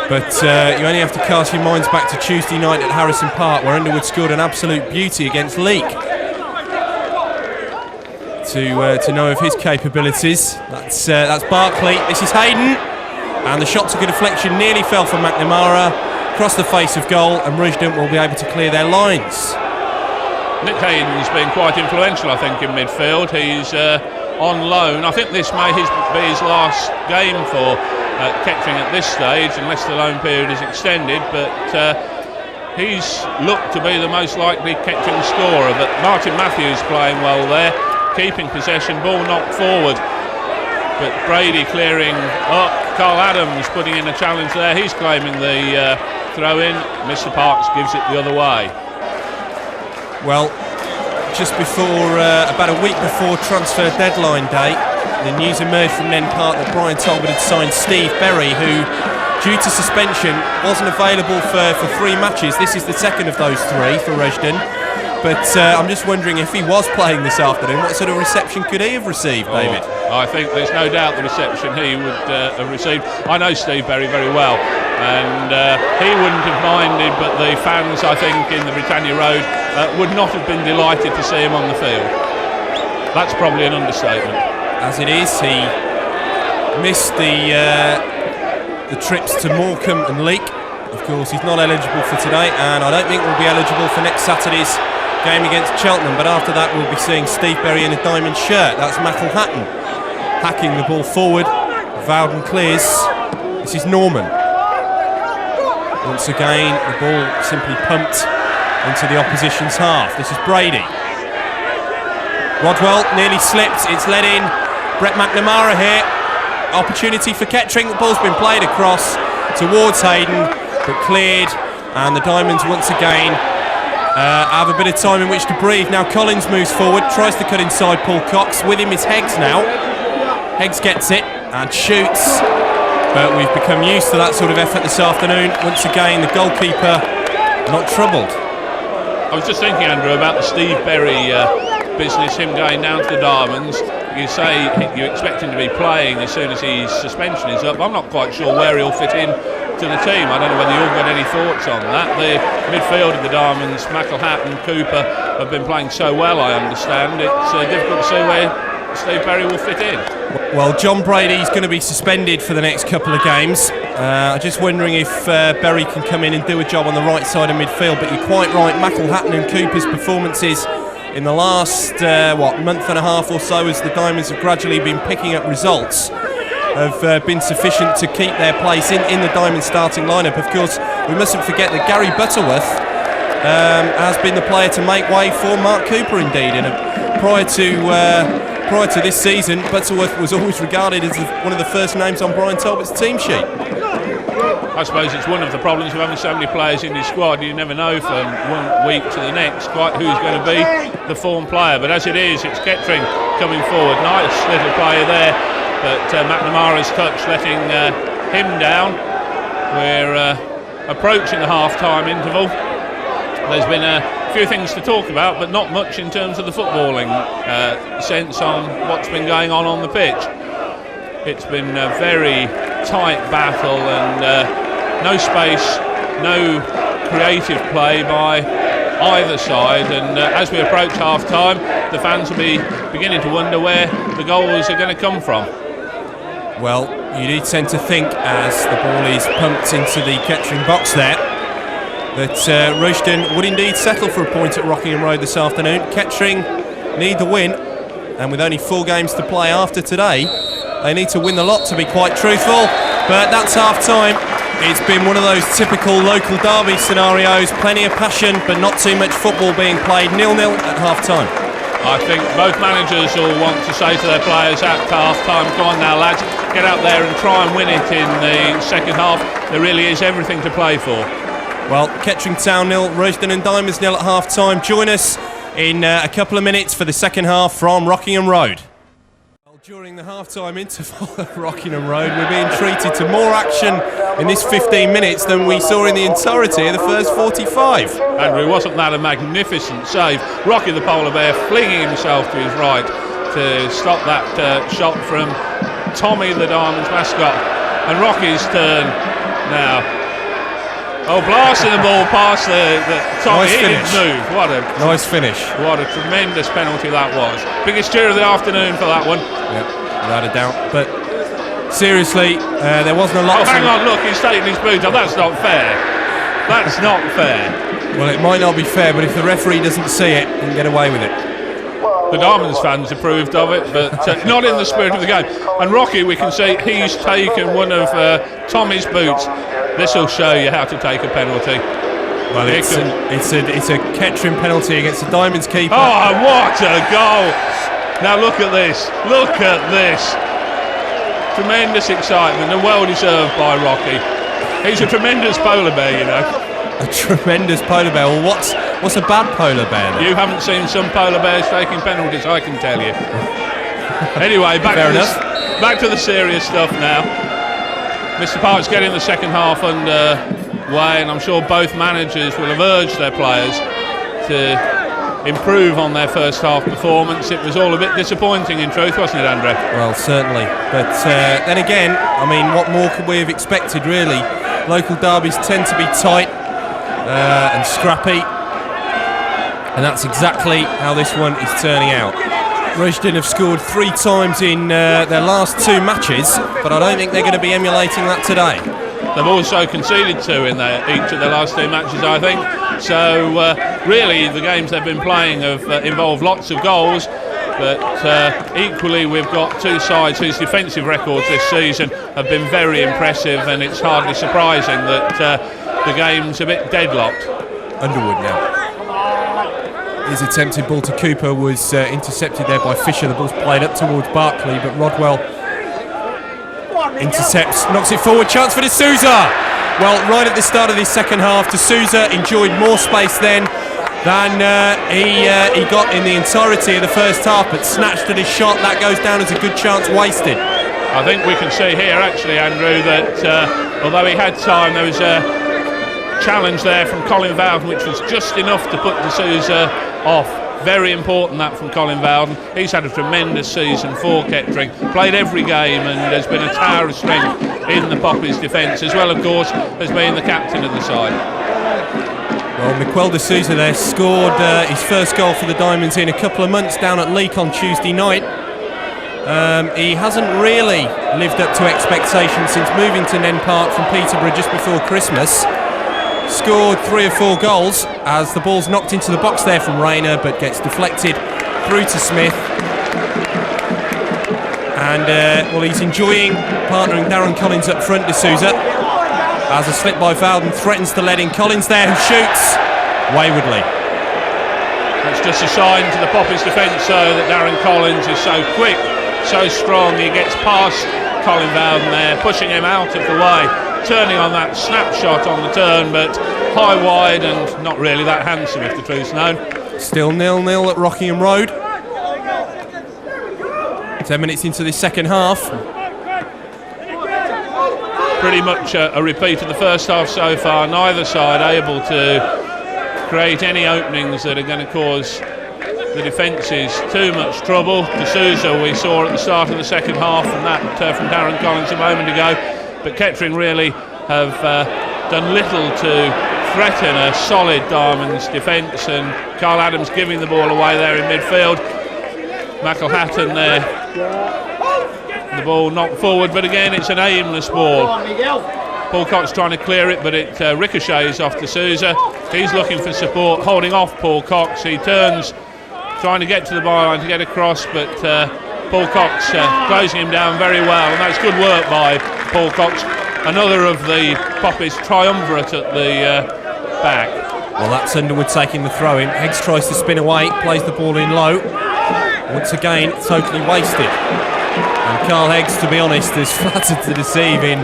[SPEAKER 1] But you only have to cast your minds back to Tuesday night at Harrison Park, where Underwood scored an absolute beauty against Leek. to know of his capabilities. That's Barkley. This is Hayden, and the shot took a deflection, nearly fell for McNamara, across the face of goal, and Rushden will be able to clear their lines.
[SPEAKER 7] Nick Hayden's been quite influential, I think, in midfield. He's on loan. I think this may be his last game for Kettering at this stage, unless the loan period is extended, but he's looked to be the most likely Kettering scorer. But Martin Matthews playing well there, keeping possession, ball knocked forward, but Brady clearing up. Carl Adams putting in a challenge there, he's claiming the throw in. Mr. Parks gives it the other way.
[SPEAKER 1] Well, just before, about a week before transfer deadline day, the news emerged from Nen Park that Brian Talbot had signed Steve Berry, who, due to suspension, wasn't available for 3 matches. This is the second of those 3 for Rushden. But I'm just wondering, if he was playing this afternoon, what sort of reception could he have received, David?
[SPEAKER 7] I think there's no doubt the reception he would have received. I know Steve Berry very well, and he wouldn't have minded, but the fans, I think, in the Britannia Road would not have been delighted to see him on the field. That's probably an understatement.
[SPEAKER 1] As it is, he missed the trips to Morecambe and Leek. Of course, he's not eligible for today, and I don't think will be eligible for next Saturday's game against Cheltenham. But after that, we'll be seeing Steve Berry in a diamond shirt. That's Michael Hatton hacking the ball forward. Vowden clears. This is Norman. Once again, the ball simply pumped into the opposition's half. This is Brady. Rodwell nearly slipped. It's let in. Brett McNamara here. Opportunity for Kettering. The ball's been played across towards Hayden, but cleared. And the Diamonds once again have a bit of time in which to breathe. Now Collins moves forward, tries to cut inside Paul Cox. With him is Heggs now. Heggs gets it and shoots. But we've become used to that sort of effort this afternoon. Once again, the goalkeeper not troubled.
[SPEAKER 7] I was just thinking, Andrew, about the Steve Berry business, him going down to the Diamonds. You say you expect him to be playing as soon as his suspension is up. I'm not quite sure where he'll fit in to the team. I don't know whether you've got any thoughts on that. The midfield of the Diamonds, McElhatton, Cooper, have been playing so well, I understand. It's difficult to see where Steve Berry will fit in.
[SPEAKER 1] Well, John Brady's going to be suspended for the next couple of games. I'm just wondering if Berry can come in and do a job on the right side of midfield. But you're quite right, McElhatton and Cooper's performances in the last month and a half or so, as the Diamonds have gradually been picking up results, have been sufficient to keep their place in the Diamond starting lineup. Of course, we mustn't forget that Gary Butterworth has been the player to make way for Mark Cooper indeed. And prior to this season, Butterworth was always regarded as one of the first names on Brian Talbot's team sheet.
[SPEAKER 7] I suppose it's one of the problems of having so many players in your squad. You never know from one week to the next quite who's going to be the form player. But as it is, it's Kettering coming forward. Nice little player there, but McNamara's touch letting him down. We're approaching the half-time interval. There's been a few things to talk about, but not much in terms of the footballing sense on what's been going on the pitch. It's been a very tight battle, and no space, no creative play by either side. And as we approach half-time, the fans will be beginning to wonder where the goals are going to come from.
[SPEAKER 1] Well, you do tend to think, as the ball is pumped into the Kettering box there, that Rushden would indeed settle for a point at Rockingham Road this afternoon. Kettering need the win, and with only 4 games to play after today, they need to win the lot, to be quite truthful. But that's half-time. It's been one of those typical local derby scenarios. Plenty of passion, but not too much football being played. 0-0 at half-time.
[SPEAKER 7] I think both managers will want to say to their players at half-time, come on now lads, get out there and try and win it in the second half. There really is everything to play for.
[SPEAKER 1] Well, Kettering Town 0, Rushden and Diamonds 0 at half-time. Join us in a couple of minutes for the second half from Rockingham Road. Well, during the half-time interval at Rockingham Road, we're being treated to more action in this 15 minutes than we saw in the entirety of the first 45.
[SPEAKER 7] Andrew, wasn't that a magnificent save? Rocky the polar bear flinging himself to his right to stop that shot from Tommy the Diamonds mascot. And Rocky's turn now. Oh, blasting the ball past the Tommy.
[SPEAKER 8] Nice
[SPEAKER 7] He didn't
[SPEAKER 8] finish.
[SPEAKER 7] move. What a
[SPEAKER 8] Nice finish.
[SPEAKER 7] What a tremendous penalty that was. Biggest cheer of the afternoon for that one.
[SPEAKER 8] Yeah, without a doubt. But seriously, there wasn't a lot.
[SPEAKER 7] Oh, hang on, look, he's taking his boot off. That's not fair. That's not fair.
[SPEAKER 8] Well, it might not be fair, but if the referee doesn't see it, he can get away with it.
[SPEAKER 7] The Diamonds fans approved of it, but not in the spirit of the game. And Rocky, we can see he's taken one of Tommy's boots. This will show you how to take a penalty.
[SPEAKER 8] Well, it's a Kettering penalty against the Diamonds keeper.
[SPEAKER 7] Oh, what a goal! Now look at this. Look at this. Tremendous excitement and well deserved by Rocky. He's a tremendous polar bear, you know.
[SPEAKER 8] A tremendous polar bear. Well, what's a bad polar bear then?
[SPEAKER 7] You haven't seen some polar bears taking penalties, I can tell you. Anyway, back to the serious stuff now. Mr. Park's getting the second half underway, and I'm sure both managers will have urged their players to improve on their first half performance. It was all a bit disappointing in truth, wasn't it, Andre?
[SPEAKER 8] Well, certainly. But then again, I mean, what more could we have expected, really? Local derbies tend to be tight and scrappy, and that's exactly how this one is turning out. Rushden have scored 3 times in their last 2 matches, but I don't think they're going to be emulating that today.
[SPEAKER 7] They've also conceded 2 in each of their last 2 matches, I think. So really, the games they've been playing have involved lots of goals, but equally we've got 2 sides whose defensive records this season have been very impressive, and it's hardly surprising that the game's a bit deadlocked.
[SPEAKER 8] Underwood now. His attempted ball to Cooper was intercepted there by Fisher. The ball's played up towards Barkley, but Rodwell intercepts, knocks it forward. Chance for D'Souza. Well, right at the start of this second half, D'Souza enjoyed more space then than he got in the entirety of the first half, but snatched at his shot. That goes down as a good chance wasted.
[SPEAKER 7] I think we can see here, actually, Andrew, that although he had time, there was a challenge there from Colin Vowden, which was just enough to put D'Souza off. Very important that from Colin Vowden. He's had a tremendous season for Kettering, played every game and has been a tower of strength in the Poppies' defence, as well, of course, as being the captain of the side.
[SPEAKER 8] Well, Miquel D'Souza there scored his first goal for the Diamonds in a couple of months down at Leek on Tuesday night. He hasn't really lived up to expectations since moving to Nen Park from Peterborough just before Christmas. Scored 3 or 4 goals as the ball's knocked into the box there from Rayner, but gets deflected through to Smith. And well, he's enjoying partnering Darren Collins up front. D'Souza, as a slip by Vowden, threatens to let in Collins there, who shoots waywardly.
[SPEAKER 7] It's just a sign to the Poppies' defence, so that Darren Collins is so quick, so strong. He gets past Colin Vowden there, pushing him out of the way, turning on that snapshot on the turn, but high wide and not really that handsome, if the truth's known.
[SPEAKER 8] Still 0-0 at Rockingham Road. 10 minutes into this second half.
[SPEAKER 7] Pretty much a repeat of the first half so far. Neither side able to create any openings that are going to cause the defences too much trouble. D'Souza we saw at the start of the second half, and that from Darren Collins a moment ago. But Kettering really have done little to threaten a solid Diamonds defence, and Carl Adams giving the ball away there in midfield. McElhatton there, the ball knocked forward, but again it's an aimless ball. Paul Cox trying to clear it, but it ricochets off D'Souza. He's looking for support, holding off Paul Cox. He turns, trying to get to the byline to get across, but Paul Cox closing him down very well, and that's good work by Paul Cox. Another of the Poppies triumvirate at the back.
[SPEAKER 8] Well, that's Underwood taking the throw in. Heggs tries to spin away, plays the ball in low. Once again, totally wasted. And Carl Heggs, to be honest, has flattered to deceive in,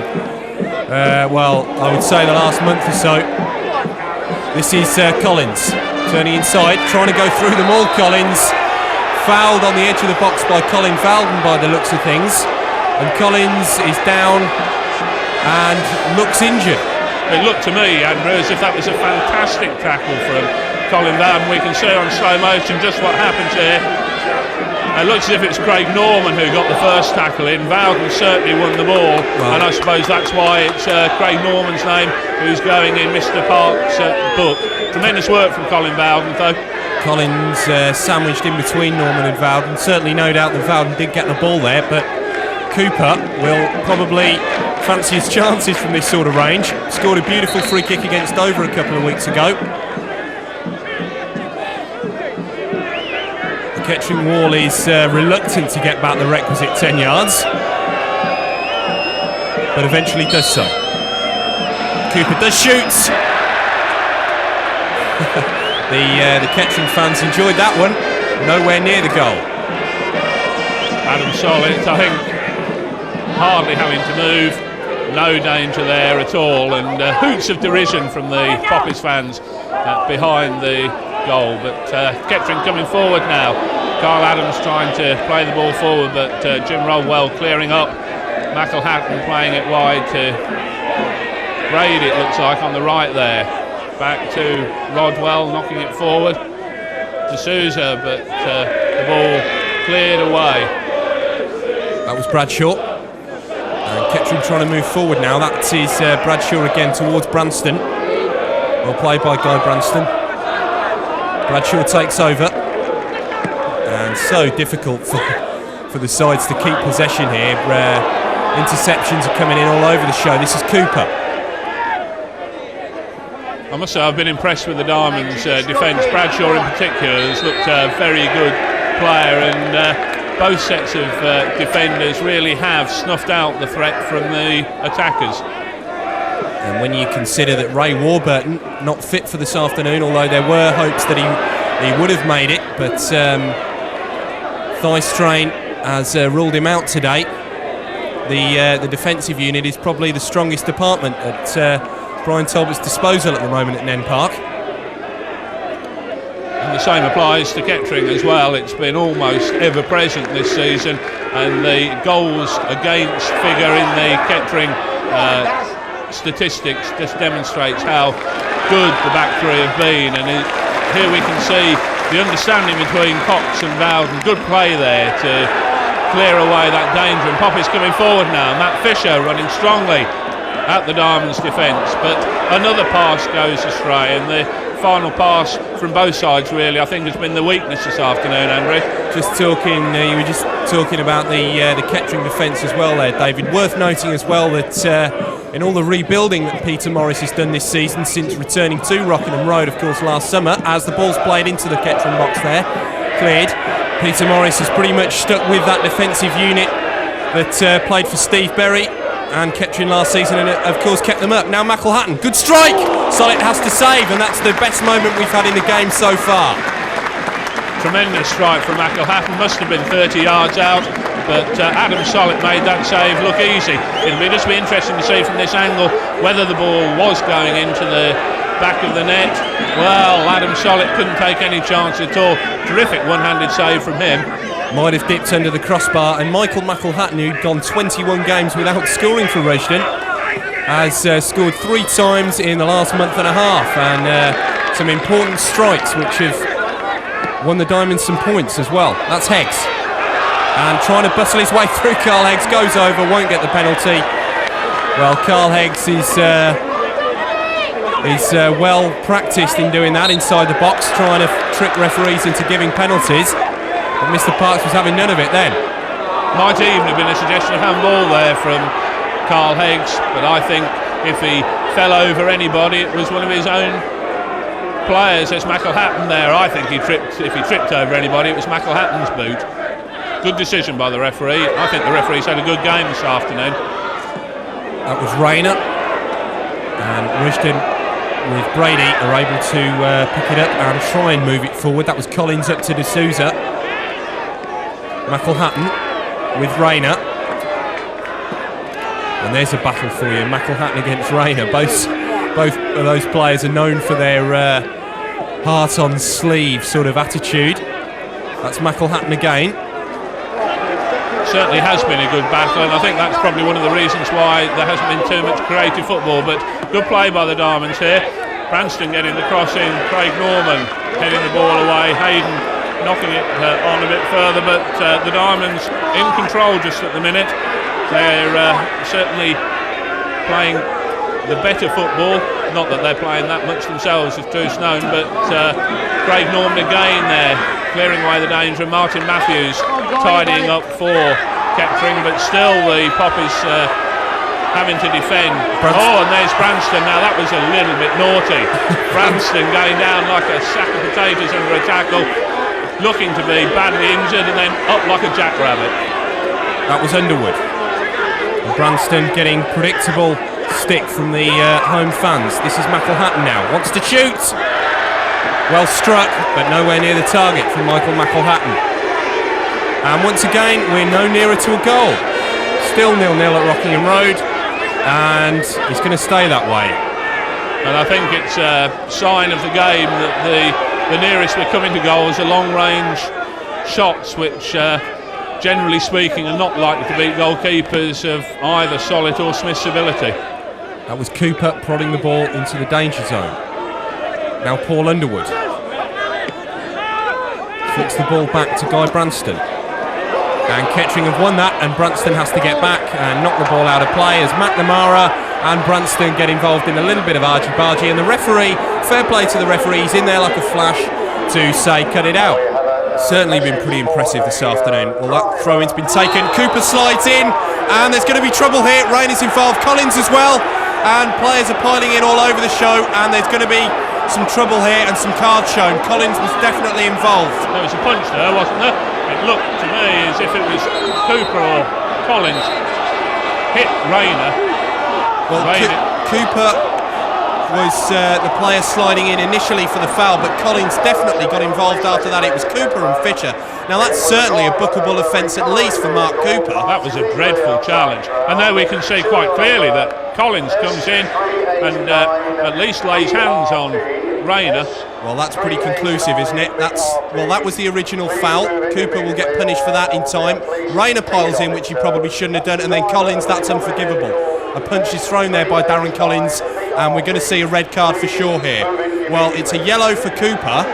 [SPEAKER 8] well, I would say the last month or so. This is Collins turning inside, trying to go through them all. Collins fouled on the edge of the box by Colin Vowden by the looks of things. And Collins is down and looks injured.
[SPEAKER 7] It looked to me, Andrew, as if that was a fantastic tackle from Colin Vowden. We can see on slow motion just what happens here. It looks as if it's Craig Norman who got the first tackle in. Bowden certainly won the ball, and I suppose that's why it's Craig Norman's name who's going in Mr. Park's book. Tremendous work from Colin Bowden, though.
[SPEAKER 8] Collins sandwiched in between Norman and Bowden. Certainly no doubt that Bowden did get the ball there, but Cooper will probably fancy his chances from this sort of range. Scored a beautiful free kick against Dover a couple of weeks ago. Kettering wall is reluctant to get back the requisite 10 yards, but eventually does so. Cooper does shoot. The Kettering fans enjoyed that one. Nowhere near the goal.
[SPEAKER 7] Adam Solid, I think, hardly having to move. No danger there at all, and hoots of derision from the Poppers fans behind the goal. But Kettering coming forward now. Carl Adams trying to play the ball forward, but Jim Rodwell clearing up. McElhatton playing it wide to Braid, it looks like, on the right there. Back to Rodwell, knocking it forward to Sousa, but the ball cleared away.
[SPEAKER 8] That was Bradshaw. And Kettering trying to move forward now. That is Bradshaw again towards Branston. Well played by Guy Branston. Bradshaw takes over. And so difficult for the sides to keep possession here. Interceptions are coming in all over the show. This is Cooper.
[SPEAKER 7] I must say I've been impressed with the Diamonds' defence. Bradshaw in particular has looked a very good player, and both sets of defenders really have snuffed out the threat from the attackers.
[SPEAKER 8] And when you consider that Ray Warburton not fit for this afternoon, although there were hopes that he would have made it, but thigh strain has ruled him out today. The defensive unit is probably the strongest department at Brian Talbot's disposal at the moment at Nen Park.
[SPEAKER 7] And the same applies to Kettering as well. It's been almost ever present this season, and the goals against figure in the Kettering statistics just demonstrates how good the back three have been. And here we can see the understanding between Cox and Bowden. Good play there to clear away that danger, and Poppy's coming forward now. Matt Fisher running strongly at the Diamonds defence, but another pass goes astray, and the final pass from both sides really I think has been the weakness this afternoon, Andrew.
[SPEAKER 8] You were just talking about the Kettering defence as well there, David. Worth noting as well that in all the rebuilding that Peter Morris has done this season since returning to Rockingham Road, of course, last summer, as the ball's played into the Kettering box there, cleared, Peter Morris has pretty much stuck with that defensive unit that played for Steve Berry and Kettering last season, and of course kept them up. Now McElhatton, good strike! Solid has to save, and that's the best moment we've had in the game so far.
[SPEAKER 7] Tremendous strike from McElhatton, must have been 30 yards out, but Adam Solid made that save look easy. It'll just be interesting to see from this angle whether the ball was going into the back of the net. Well, Adam Solid couldn't take any chance at all. Terrific one-handed save from him.
[SPEAKER 8] Might have dipped under the crossbar, and Michael McElhatton, who'd gone 21 games without scoring for Rushden, has scored 3 times in the last month and a half, and some important strikes which have won the Diamonds some points as well. That's Heggs, and trying to bustle his way through. Carl Heggs goes over, won't get the penalty. Well, Carl Heggs is well practiced in doing that inside the box, trying to trick referees into giving penalties. But Mr. Parks was having none of it then.
[SPEAKER 7] Might even have been a suggestion of handball there from Carl Heggs, but I think if he fell over anybody, it was one of his own players. There's McElhatton there. I think if he tripped over anybody, it was McElhatton's boot. Good decision by the referee. I think the referee's had a good game this afternoon.
[SPEAKER 8] That was Rayner, and Rushden with Brady are able to pick it up and try and move it forward. That was Collins up to D'Souza. McElhatton with Rayner, and there's a battle for you. McElhatton against Rayner. Both of those players are known for their heart on sleeve sort of attitude. That's McElhatton again.
[SPEAKER 7] Certainly has been a good battle, and I think that's probably one of the reasons why there hasn't been too much creative football, but good play by the Diamonds here. Branston getting the cross in, Craig Norman heading the ball away, Hayden knocking it on a bit further, but the Diamonds in control just at the minute. They're certainly playing the better football, not that they're playing that much themselves, as truth's known, but Craig Norman again there, clearing away the danger, and Martin Matthews tidying up for Kettering, but still the Poppies having to defend. And there's Branston. Now that was a little bit naughty. Branston going down like a sack of potatoes under a tackle, looking to be badly injured, and then up like a jackrabbit.
[SPEAKER 8] That was Underwood. And Branston getting predictable stick from the home fans. This is McElhatton now, wants to shoot. Well struck, but nowhere near the target from Michael McElhatton. And once again, we're no nearer to a goal. Still 0-0 at Rockingham Road, and it's going to stay that way.
[SPEAKER 7] And I think it's a sign of the game that the nearest we're coming to goal is the long-range shots, which generally speaking are not likely to beat goalkeepers of either Solid or Smith's ability.
[SPEAKER 8] That was Cooper prodding the ball into the danger zone. Now Paul Underwood flicks the ball back to Guy Branston. And Kettering have won that, and Branston has to get back and knock the ball out of play as McNamara and Branston get involved in a little bit of argy-bargy, and the referee, fair play to the referee, he's in there like a flash to say cut it out. Certainly been pretty impressive this afternoon. Well, that throw-in's been taken, Cooper slides in, and there's going to be trouble here. Rain is involved, Collins as well, and players are piling in all over the show, and there's going to be some trouble here and some cards shown. Collins was definitely involved.
[SPEAKER 7] There was a punch there, wasn't there? It looked to me as if it was Cooper or Collins hit Rayner.
[SPEAKER 8] Well, Cooper was the player sliding in initially for the foul, but Collins definitely got involved after that. It was Cooper and Fisher. Now that's certainly a bookable offence, at least for Mark Cooper.
[SPEAKER 7] That was a dreadful challenge, and there we can see quite clearly that Collins comes in and at least lays hands on Rayner.
[SPEAKER 8] Well, that's pretty conclusive, isn't it? That was the original foul. Cooper will get punished for that in time. Rayner piles in, which he probably shouldn't have done, and then Collins, that's unforgivable. A punch is thrown there by Darren Collins, and we're going to see a red card for sure here. Well, it's a yellow for Cooper.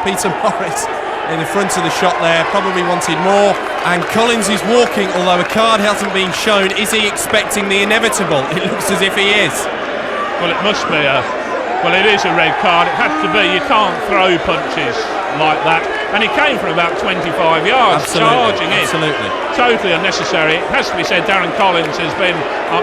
[SPEAKER 8] Peter Morris in the front of the shot there, probably wanted more, and Collins is walking, although a card hasn't been shown. Is he expecting the inevitable? It looks as if he is.
[SPEAKER 7] Well, it must be well, it is a red card. It has to be. You can't throw punches like that. And he came from about 25 yards, charging in.
[SPEAKER 8] Absolutely.
[SPEAKER 7] Totally unnecessary. It has to be said, Darren Collins has been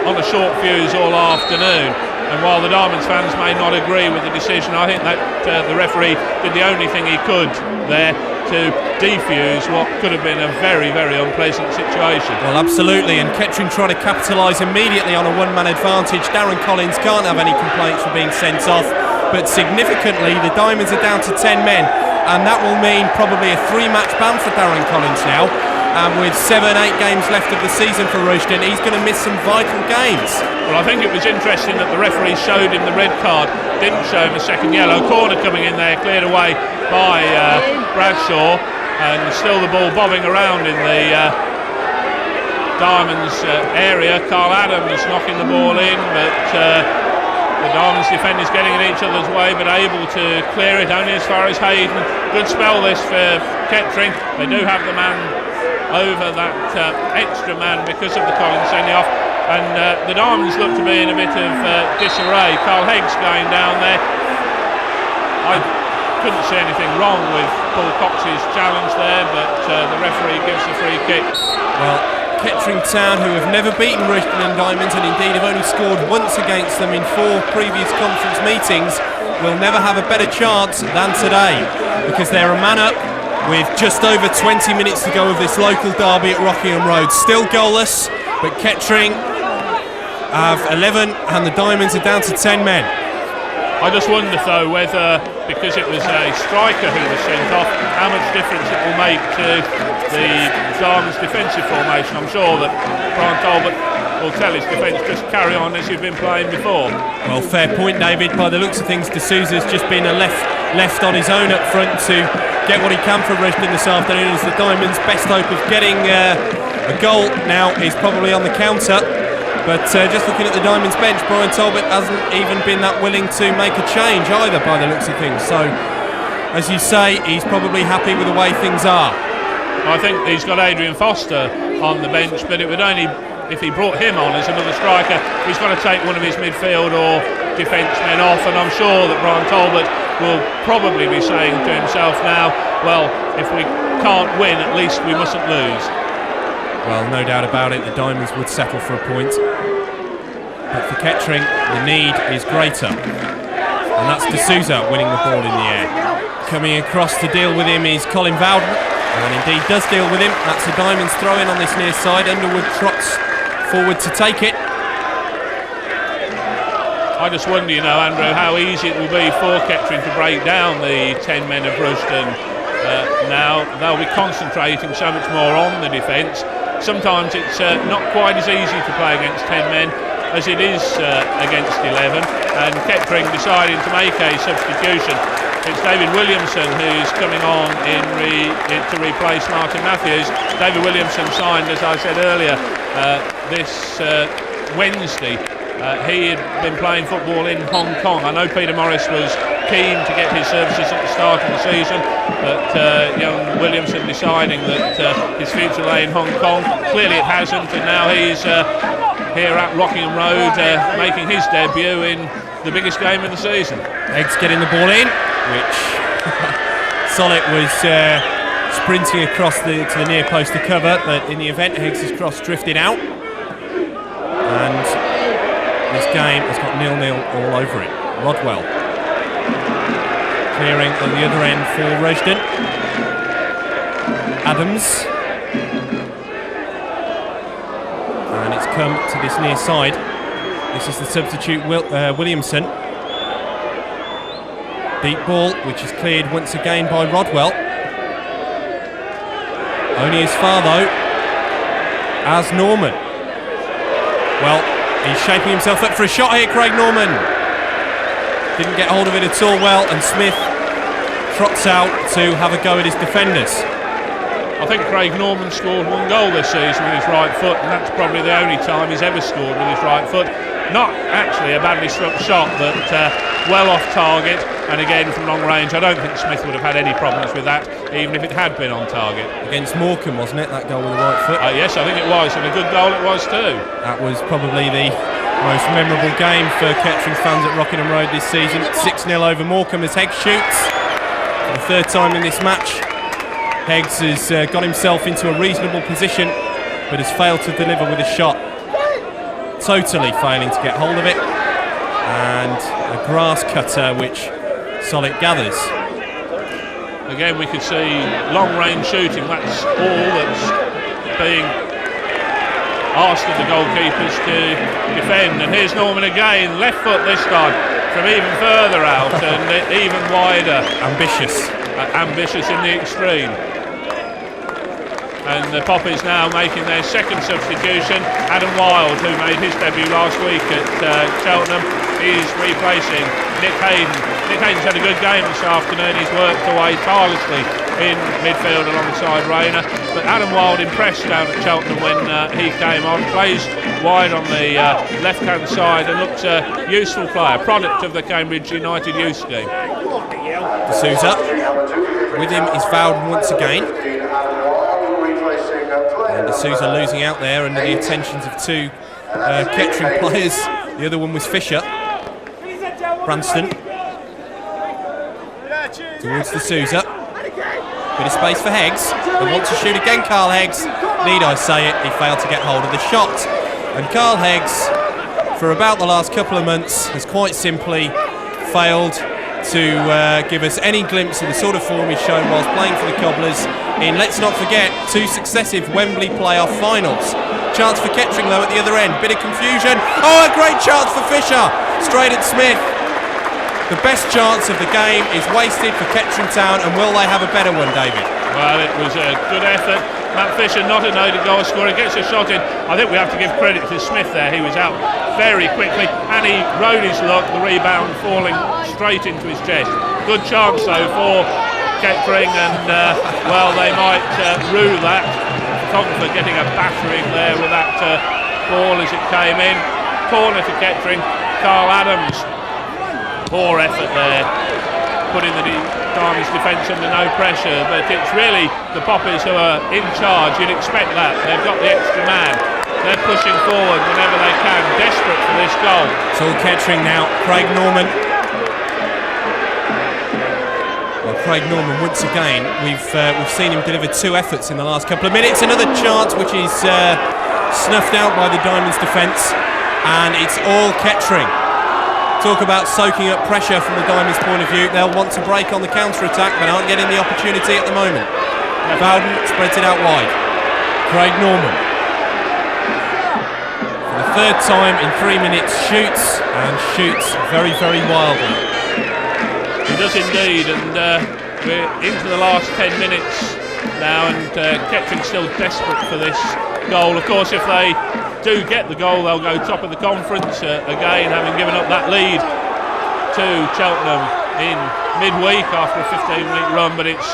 [SPEAKER 7] on a short fuse all afternoon. And while the Diamonds fans may not agree with the decision, I think that the referee did the only thing he could there to defuse what could have been a very, very unpleasant situation.
[SPEAKER 8] Well, absolutely, and Kettering trying to capitalise immediately on a one-man advantage. Darren Collins can't have any complaints for being sent off, but significantly the Diamonds are down to 10 men, and that will mean probably a 3-match ban for Darren Collins now. And with 7-8 games left of the season for Rushden, he's going to miss some vital games.
[SPEAKER 7] Well, I think it was interesting that the referee showed him the red card, didn't show him a second yellow. Corner coming in there, cleared away by Bradshaw, and still the ball bobbing around in the Diamonds area. Carl Adams knocking the ball in, but the Diamonds defenders getting in each other's way, but able to clear it only as far as Hayden. Good spell this for Kettering. They do have the man over that extra man because of the Collins sending off, and the Diamonds look to be in a bit of disarray. Carl Heggs going down there. I couldn't see anything wrong with Paul Cox's challenge there, but the referee gives the free kick.
[SPEAKER 8] Well, Kettering Town, who have never beaten Rushden and Diamonds, and indeed have only scored once against them in 4 previous conference meetings, will never have a better chance than today, because they're a man up with just over 20 minutes to go of this local derby at Rockingham Road. Still goalless, but Kettering have 11 and the Diamonds are down to 10 men.
[SPEAKER 7] I just wonder though whether, because it was a striker who was sent off, how much difference it will make to the Diamonds defensive formation. I'm sure that Brian Talbot will tell his defence just carry on as you've been playing before.
[SPEAKER 8] Well, fair point, David. By the looks of things, D'Souza's just been left on his own up front to get what he can from Rushden this afternoon, as the Diamonds' best hope of getting a goal now is probably on the counter. But just looking at the Diamonds bench, Brian Talbot hasn't even been that willing to make a change either, by the looks of things. So as you say, he's probably happy with the way things are.
[SPEAKER 7] I think he's got Adrian Foster on the bench, but it would only, if he brought him on as another striker, he's got to take one of his midfield or defence men off, and I'm sure that Brian Talbot will probably be saying to himself now, well, if we can't win, at least we mustn't lose.
[SPEAKER 8] Well, no doubt about it, the Diamonds would settle for a point. But for Kettering, the need is greater. And that's D'Souza winning the ball in the air. Coming across to deal with him is Colin Bowden, and indeed does deal with him. That's the Diamonds throw in on this near side. Underwood trots forward to take it.
[SPEAKER 7] I just wonder, Andrew, how easy it will be for Kettering to break down the 10 men of Rushden. Now they'll be concentrating so much more on the defence. Sometimes it's not quite as easy to play against 10 men as it is against 11, and Kettering deciding to make a substitution. It's David Williamson who's coming on to replace Martin Matthews. David Williamson signed, as I said earlier, this Wednesday. He had been playing football in Hong Kong. I know Peter Morris was keen to get his services at the start of the season, but young Williamson deciding that his future lay in Hong Kong. Clearly it hasn't, and now he's here at Rockingham Road making his debut in the biggest game of the season.
[SPEAKER 8] Heggs getting the ball in, which Solit was sprinting across to the near post to cover, but in the event Heggs' cross drifted out, and this game has got 0-0 all over it. Rodwell clearing at the other end for Rushden. Adams, and it's come to this near side. This is the substitute Williamson. Deep ball, which is cleared once again by Rodwell. Only as far though as Norman. Well, he's shaping himself up for a shot here, Craig Norman. Didn't get hold of it at all well, and Smith trots out to have a go at his defenders.
[SPEAKER 7] I think Craig Norman scored one goal this season with his right foot, and that's probably the only time he's ever scored with his right foot. Not actually a badly struck shot, but well off target, and again from long range. I don't think Smith would have had any problems with that, even if it had been on target.
[SPEAKER 8] Against Morecambe, wasn't it, that goal with the right foot?
[SPEAKER 7] Yes, I think it was, and a good goal it was too.
[SPEAKER 8] That was probably the most memorable game for Kettering fans at Rockingham Road this season. 6-0 over Morecambe as Heggs shoots for the third time in this match. Heggs has got himself into a reasonable position, but has failed to deliver with a shot. Totally failing to get hold of it, and a grass cutter which Solit gathers.
[SPEAKER 7] Again, we could see long range shooting. That's all that's being asked of the goalkeepers to defend. And here's Norman again, left foot this time, from even further out and even wider. Ambitious in the extreme. And the Poppies now making their second substitution. Adam Wilde, who made his debut last week at Cheltenham, is replacing Nick Hayden. Nick Hayden's had a good game this afternoon. He's worked away tirelessly in midfield alongside Rayner. But Adam Wilde impressed down at Cheltenham when he came on. Plays wide on the left-hand side and looks a useful player, product of the Cambridge United youth scheme.
[SPEAKER 8] D'Souza. With him is Bowden once again. And D'Souza losing out there under the attentions of two Kettering players. The other one was Fisher. Branston towards D'Souza. Bit of space for Heggs. He wants to shoot again, Carl Heggs. Need I say it, he failed to get hold of the shot. And Carl Heggs, for about the last couple of months, has quite simply failed to give us any glimpse of the sort of form he's shown whilst playing for the Cobblers in, let's not forget, 2 successive Wembley playoff finals. Chance for Kettering though at the other end. Bit of confusion. Oh, a great chance for Fisher. Straight at Smith. The best chance of the game is wasted for Kettering Town, and will they have a better one, David?
[SPEAKER 7] Well, it was a good effort. Matt Fisher, not a noted goal scorer, gets a shot in. I think we have to give credit to Smith there. He was out very quickly and he rode his luck, the rebound falling straight into his chest. Good chance though for Kettering, and well, they might rue that. Photographer getting a battering there with that ball as it came in. Corner to Kettering. Carl Adams. Poor effort there. putting the Diamonds defence under no pressure, but it's really the Poppies who are in charge. You'd expect that. They've got the extra man. They're pushing forward whenever they can, desperate for this goal.
[SPEAKER 8] It's all Kettering now. Craig Norman. Well, Craig Norman, once again, we've seen him deliver 2 efforts in the last couple of minutes. Another chance which is snuffed out by the Diamonds defence, and it's all Kettering. Talk about soaking up pressure from the Diamonds' point of view. They'll want to break on the counter-attack, but aren't getting the opportunity at the moment. Bowden spreads it out wide. Craig Norman, for the 3rd time in 3 minutes, shoots, and shoots very, very wildly.
[SPEAKER 7] He does indeed, and we're into the last 10 minutes now, and Kettering's still desperate for this goal. Of course, if they do get the goal, they'll go top of the conference again, having given up that lead to Cheltenham in midweek after a 15-week run. But it's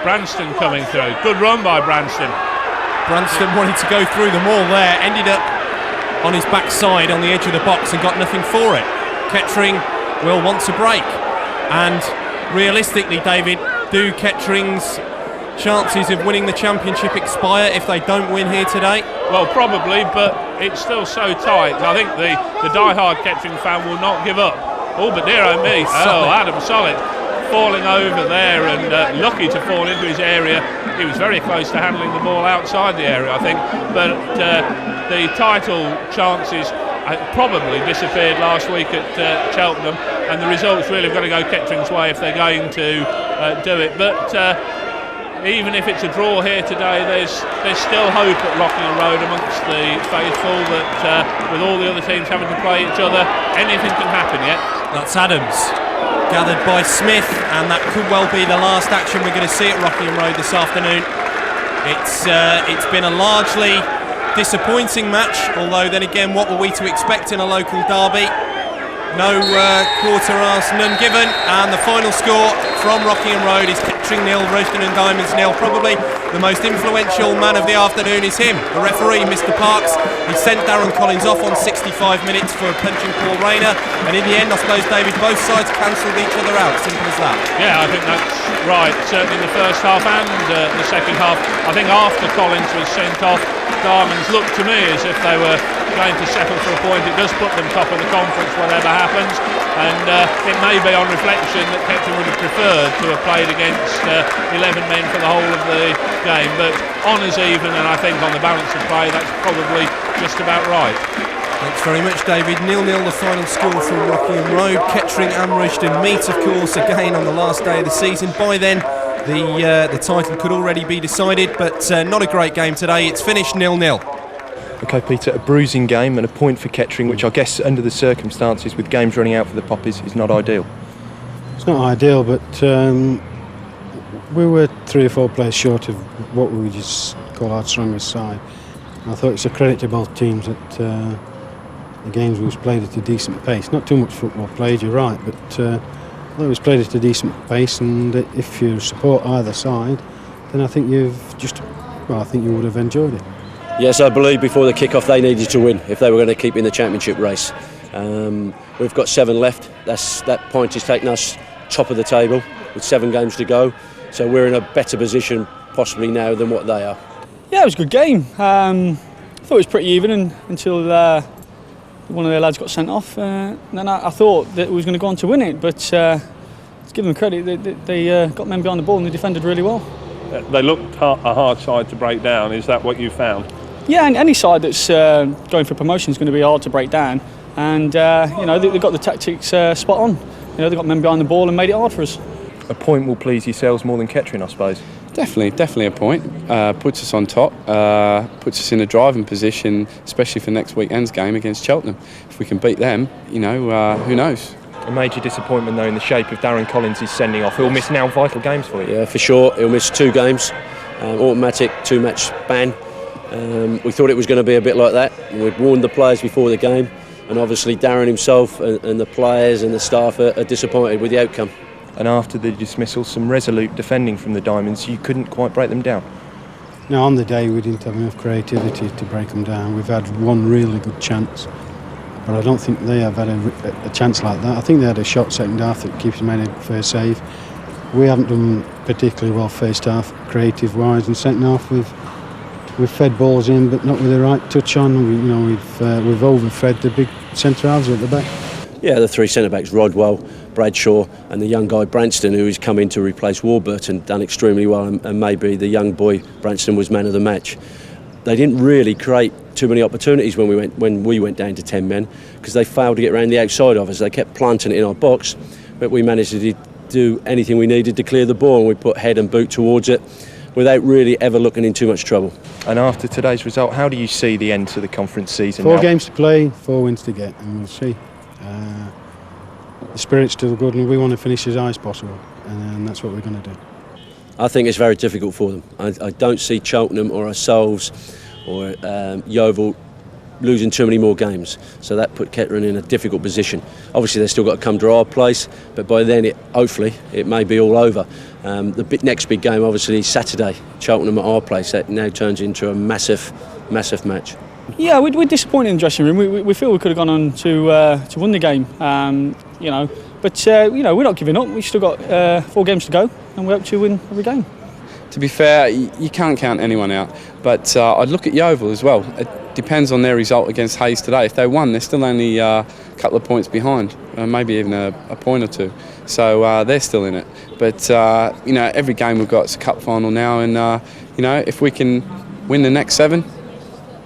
[SPEAKER 7] Branston coming through. Good run by Branston.
[SPEAKER 8] Branston wanted to go through them all there, ended up on his backside on the edge of the box and got nothing for it. Kettering will want to break, and realistically, David, do Kettering's chances of winning the championship expire if they don't win here today?
[SPEAKER 7] Well, probably, but it's still so tight. I think the die-hard Kettering fan will not give up. Oh, but dear oh me. Oh, Adam Solid falling over there, and lucky to fall into his area. He was very close to handling the ball outside the area, I think. But the title chances probably disappeared last week at Cheltenham, and the results really have got to go Kettering's way if they're going to do it. But even if it's a draw here today, there's still hope at Rockingham Road amongst the faithful that with all the other teams having to play each other, anything can happen yet.
[SPEAKER 8] That's Adams, gathered by Smith, and that could well be the last action we're going to see at Rockingham Road this afternoon. It's been a largely disappointing match, although then again, what were we to expect in a local derby? No quarter asked, none given, and the final score from Rockingham Road is Kettering 0, Rushden and Diamonds 0. Probably the most influential man of the afternoon is him, the referee, Mr. Parks. He sent Darren Collins off on 65 minutes for punching Paul Rayner, and in the end, I suppose, David, both sides cancelled each other out, simple as that.
[SPEAKER 7] Yeah, I think that's right, certainly in the first half and the second half. I think after Collins was sent off, Diamonds looked to me as if they were going to settle for a point. It does put them top of the conference, whatever happens, and it may be on reflection that Kettering would have preferred to have played against 11 men for the whole of the game, but honours even, and I think on the balance of play that's probably just about right.
[SPEAKER 8] Thanks very much, David. 0-0 the final score from Rockingham Road. Kettering and Rushden meet, of course, again on the last day of the season. By then the title could already be decided, but not a great game today. It's finished 0-0.
[SPEAKER 1] OK, Peter, a bruising game and a point for Kettering, which I guess under the circumstances with games running out for the Poppies is not ideal.
[SPEAKER 9] It's not ideal, but we were 3 or 4 players short of what we would just call our strongest side. And I thought it's a credit to both teams that the games was played at a decent pace. Not too much football played, you're right, but it was played at a decent pace, and if you support either side, then I think you would have enjoyed it.
[SPEAKER 10] Yes, I believe before the kick-off they needed to win if they were going to keep in the championship race. We've got 7 left. That point is taking us top of the table with 7 games to go. So we're in a better position possibly now than what they are.
[SPEAKER 11] Yeah, it was a good game. I thought it was pretty even until one of their lads got sent off. Then I thought that we was going to go on to win it, but to give them credit, they got men behind the ball and they defended really well.
[SPEAKER 7] They looked a hard side to break down. Is that what you found?
[SPEAKER 11] Yeah, and any side that's going for promotion is going to be hard to break down. And they got the tactics spot on. They got men behind the ball and made it hard for us.
[SPEAKER 1] A point will please yourselves more than Kettering, I suppose.
[SPEAKER 12] Definitely a point. Puts us on top, puts us in a driving position, especially for next weekend's game against Cheltenham. If we can beat them, who knows?
[SPEAKER 1] A major disappointment, though, in the shape of Darren Collins' sending off. He'll miss now vital games for you.
[SPEAKER 10] Yeah, for sure. He'll miss 2 games, automatic 2-match ban. We thought it was going to be a bit like that. We'd warned the players before the game, and obviously Darren himself and the players and the staff are disappointed with the outcome.
[SPEAKER 1] And after the dismissal, some resolute defending from the Diamonds. You couldn't quite break them down.
[SPEAKER 9] No, on the day we didn't have enough creativity to break them down. We've had one really good chance, but I don't think they have had a chance like that. I think they had a shot second half that keeps made a fair save. we haven't done particularly well first half, creative-wise, and second half we've fed balls in, but not with the right touch on. We've overfed the big centre halves at the back.
[SPEAKER 10] Yeah, the three centre backs, Rodwell, Bradshaw, and the young guy Branston, who has come in to replace Warburton, done extremely well, and maybe the young boy Branston was man of the match. They didn't really create too many opportunities when we went down to 10 men, because they failed to get around the outside of us. They kept planting it in our box, but we managed to do anything we needed to clear the ball, and we put head and boot towards it without really ever looking in too much trouble.
[SPEAKER 1] And after today's result, how do you see the end to the conference season
[SPEAKER 9] 4
[SPEAKER 1] now?
[SPEAKER 9] games to play, 4 wins to get, and we'll see. The spirit's still good, and we want to finish as high as possible, and that's what we're going to do.
[SPEAKER 10] I think it's very difficult for them. I don't see Cheltenham or ourselves or Yeovil losing too many more games, so that put Kettering in a difficult position. Obviously they've still got to come to our place, but by then hopefully it may be all over. The next big game obviously is Saturday, Cheltenham at our place. That now turns into a massive match.
[SPEAKER 11] Yeah, we're disappointed in the dressing room. We feel we could have gone on to win the game, but we're not giving up. We've still got 4 games to go, and we hope to win every game.
[SPEAKER 12] To be fair, you can't count anyone out, but I'd look at Yeovil as well. It depends on their result against Hayes today. If they won, they're still only a couple of points behind, maybe even a point or 2. So they're still in it. But every game we've got is a cup final now, and if we can win the next 7,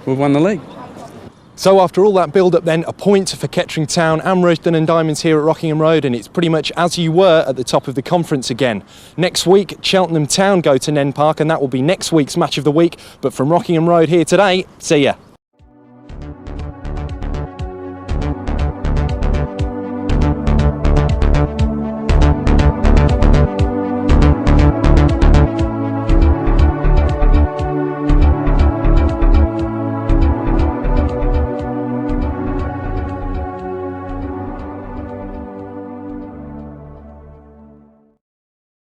[SPEAKER 12] we've won the league.
[SPEAKER 1] So after all that build-up then, a point for Kettering Town and Rushden and Diamonds here at Rockingham Road, and it's pretty much as you were at the top of the conference again. Next week, Cheltenham Town go to Nen Park, and that will be next week's match of the week. But from Rockingham Road here today, see ya.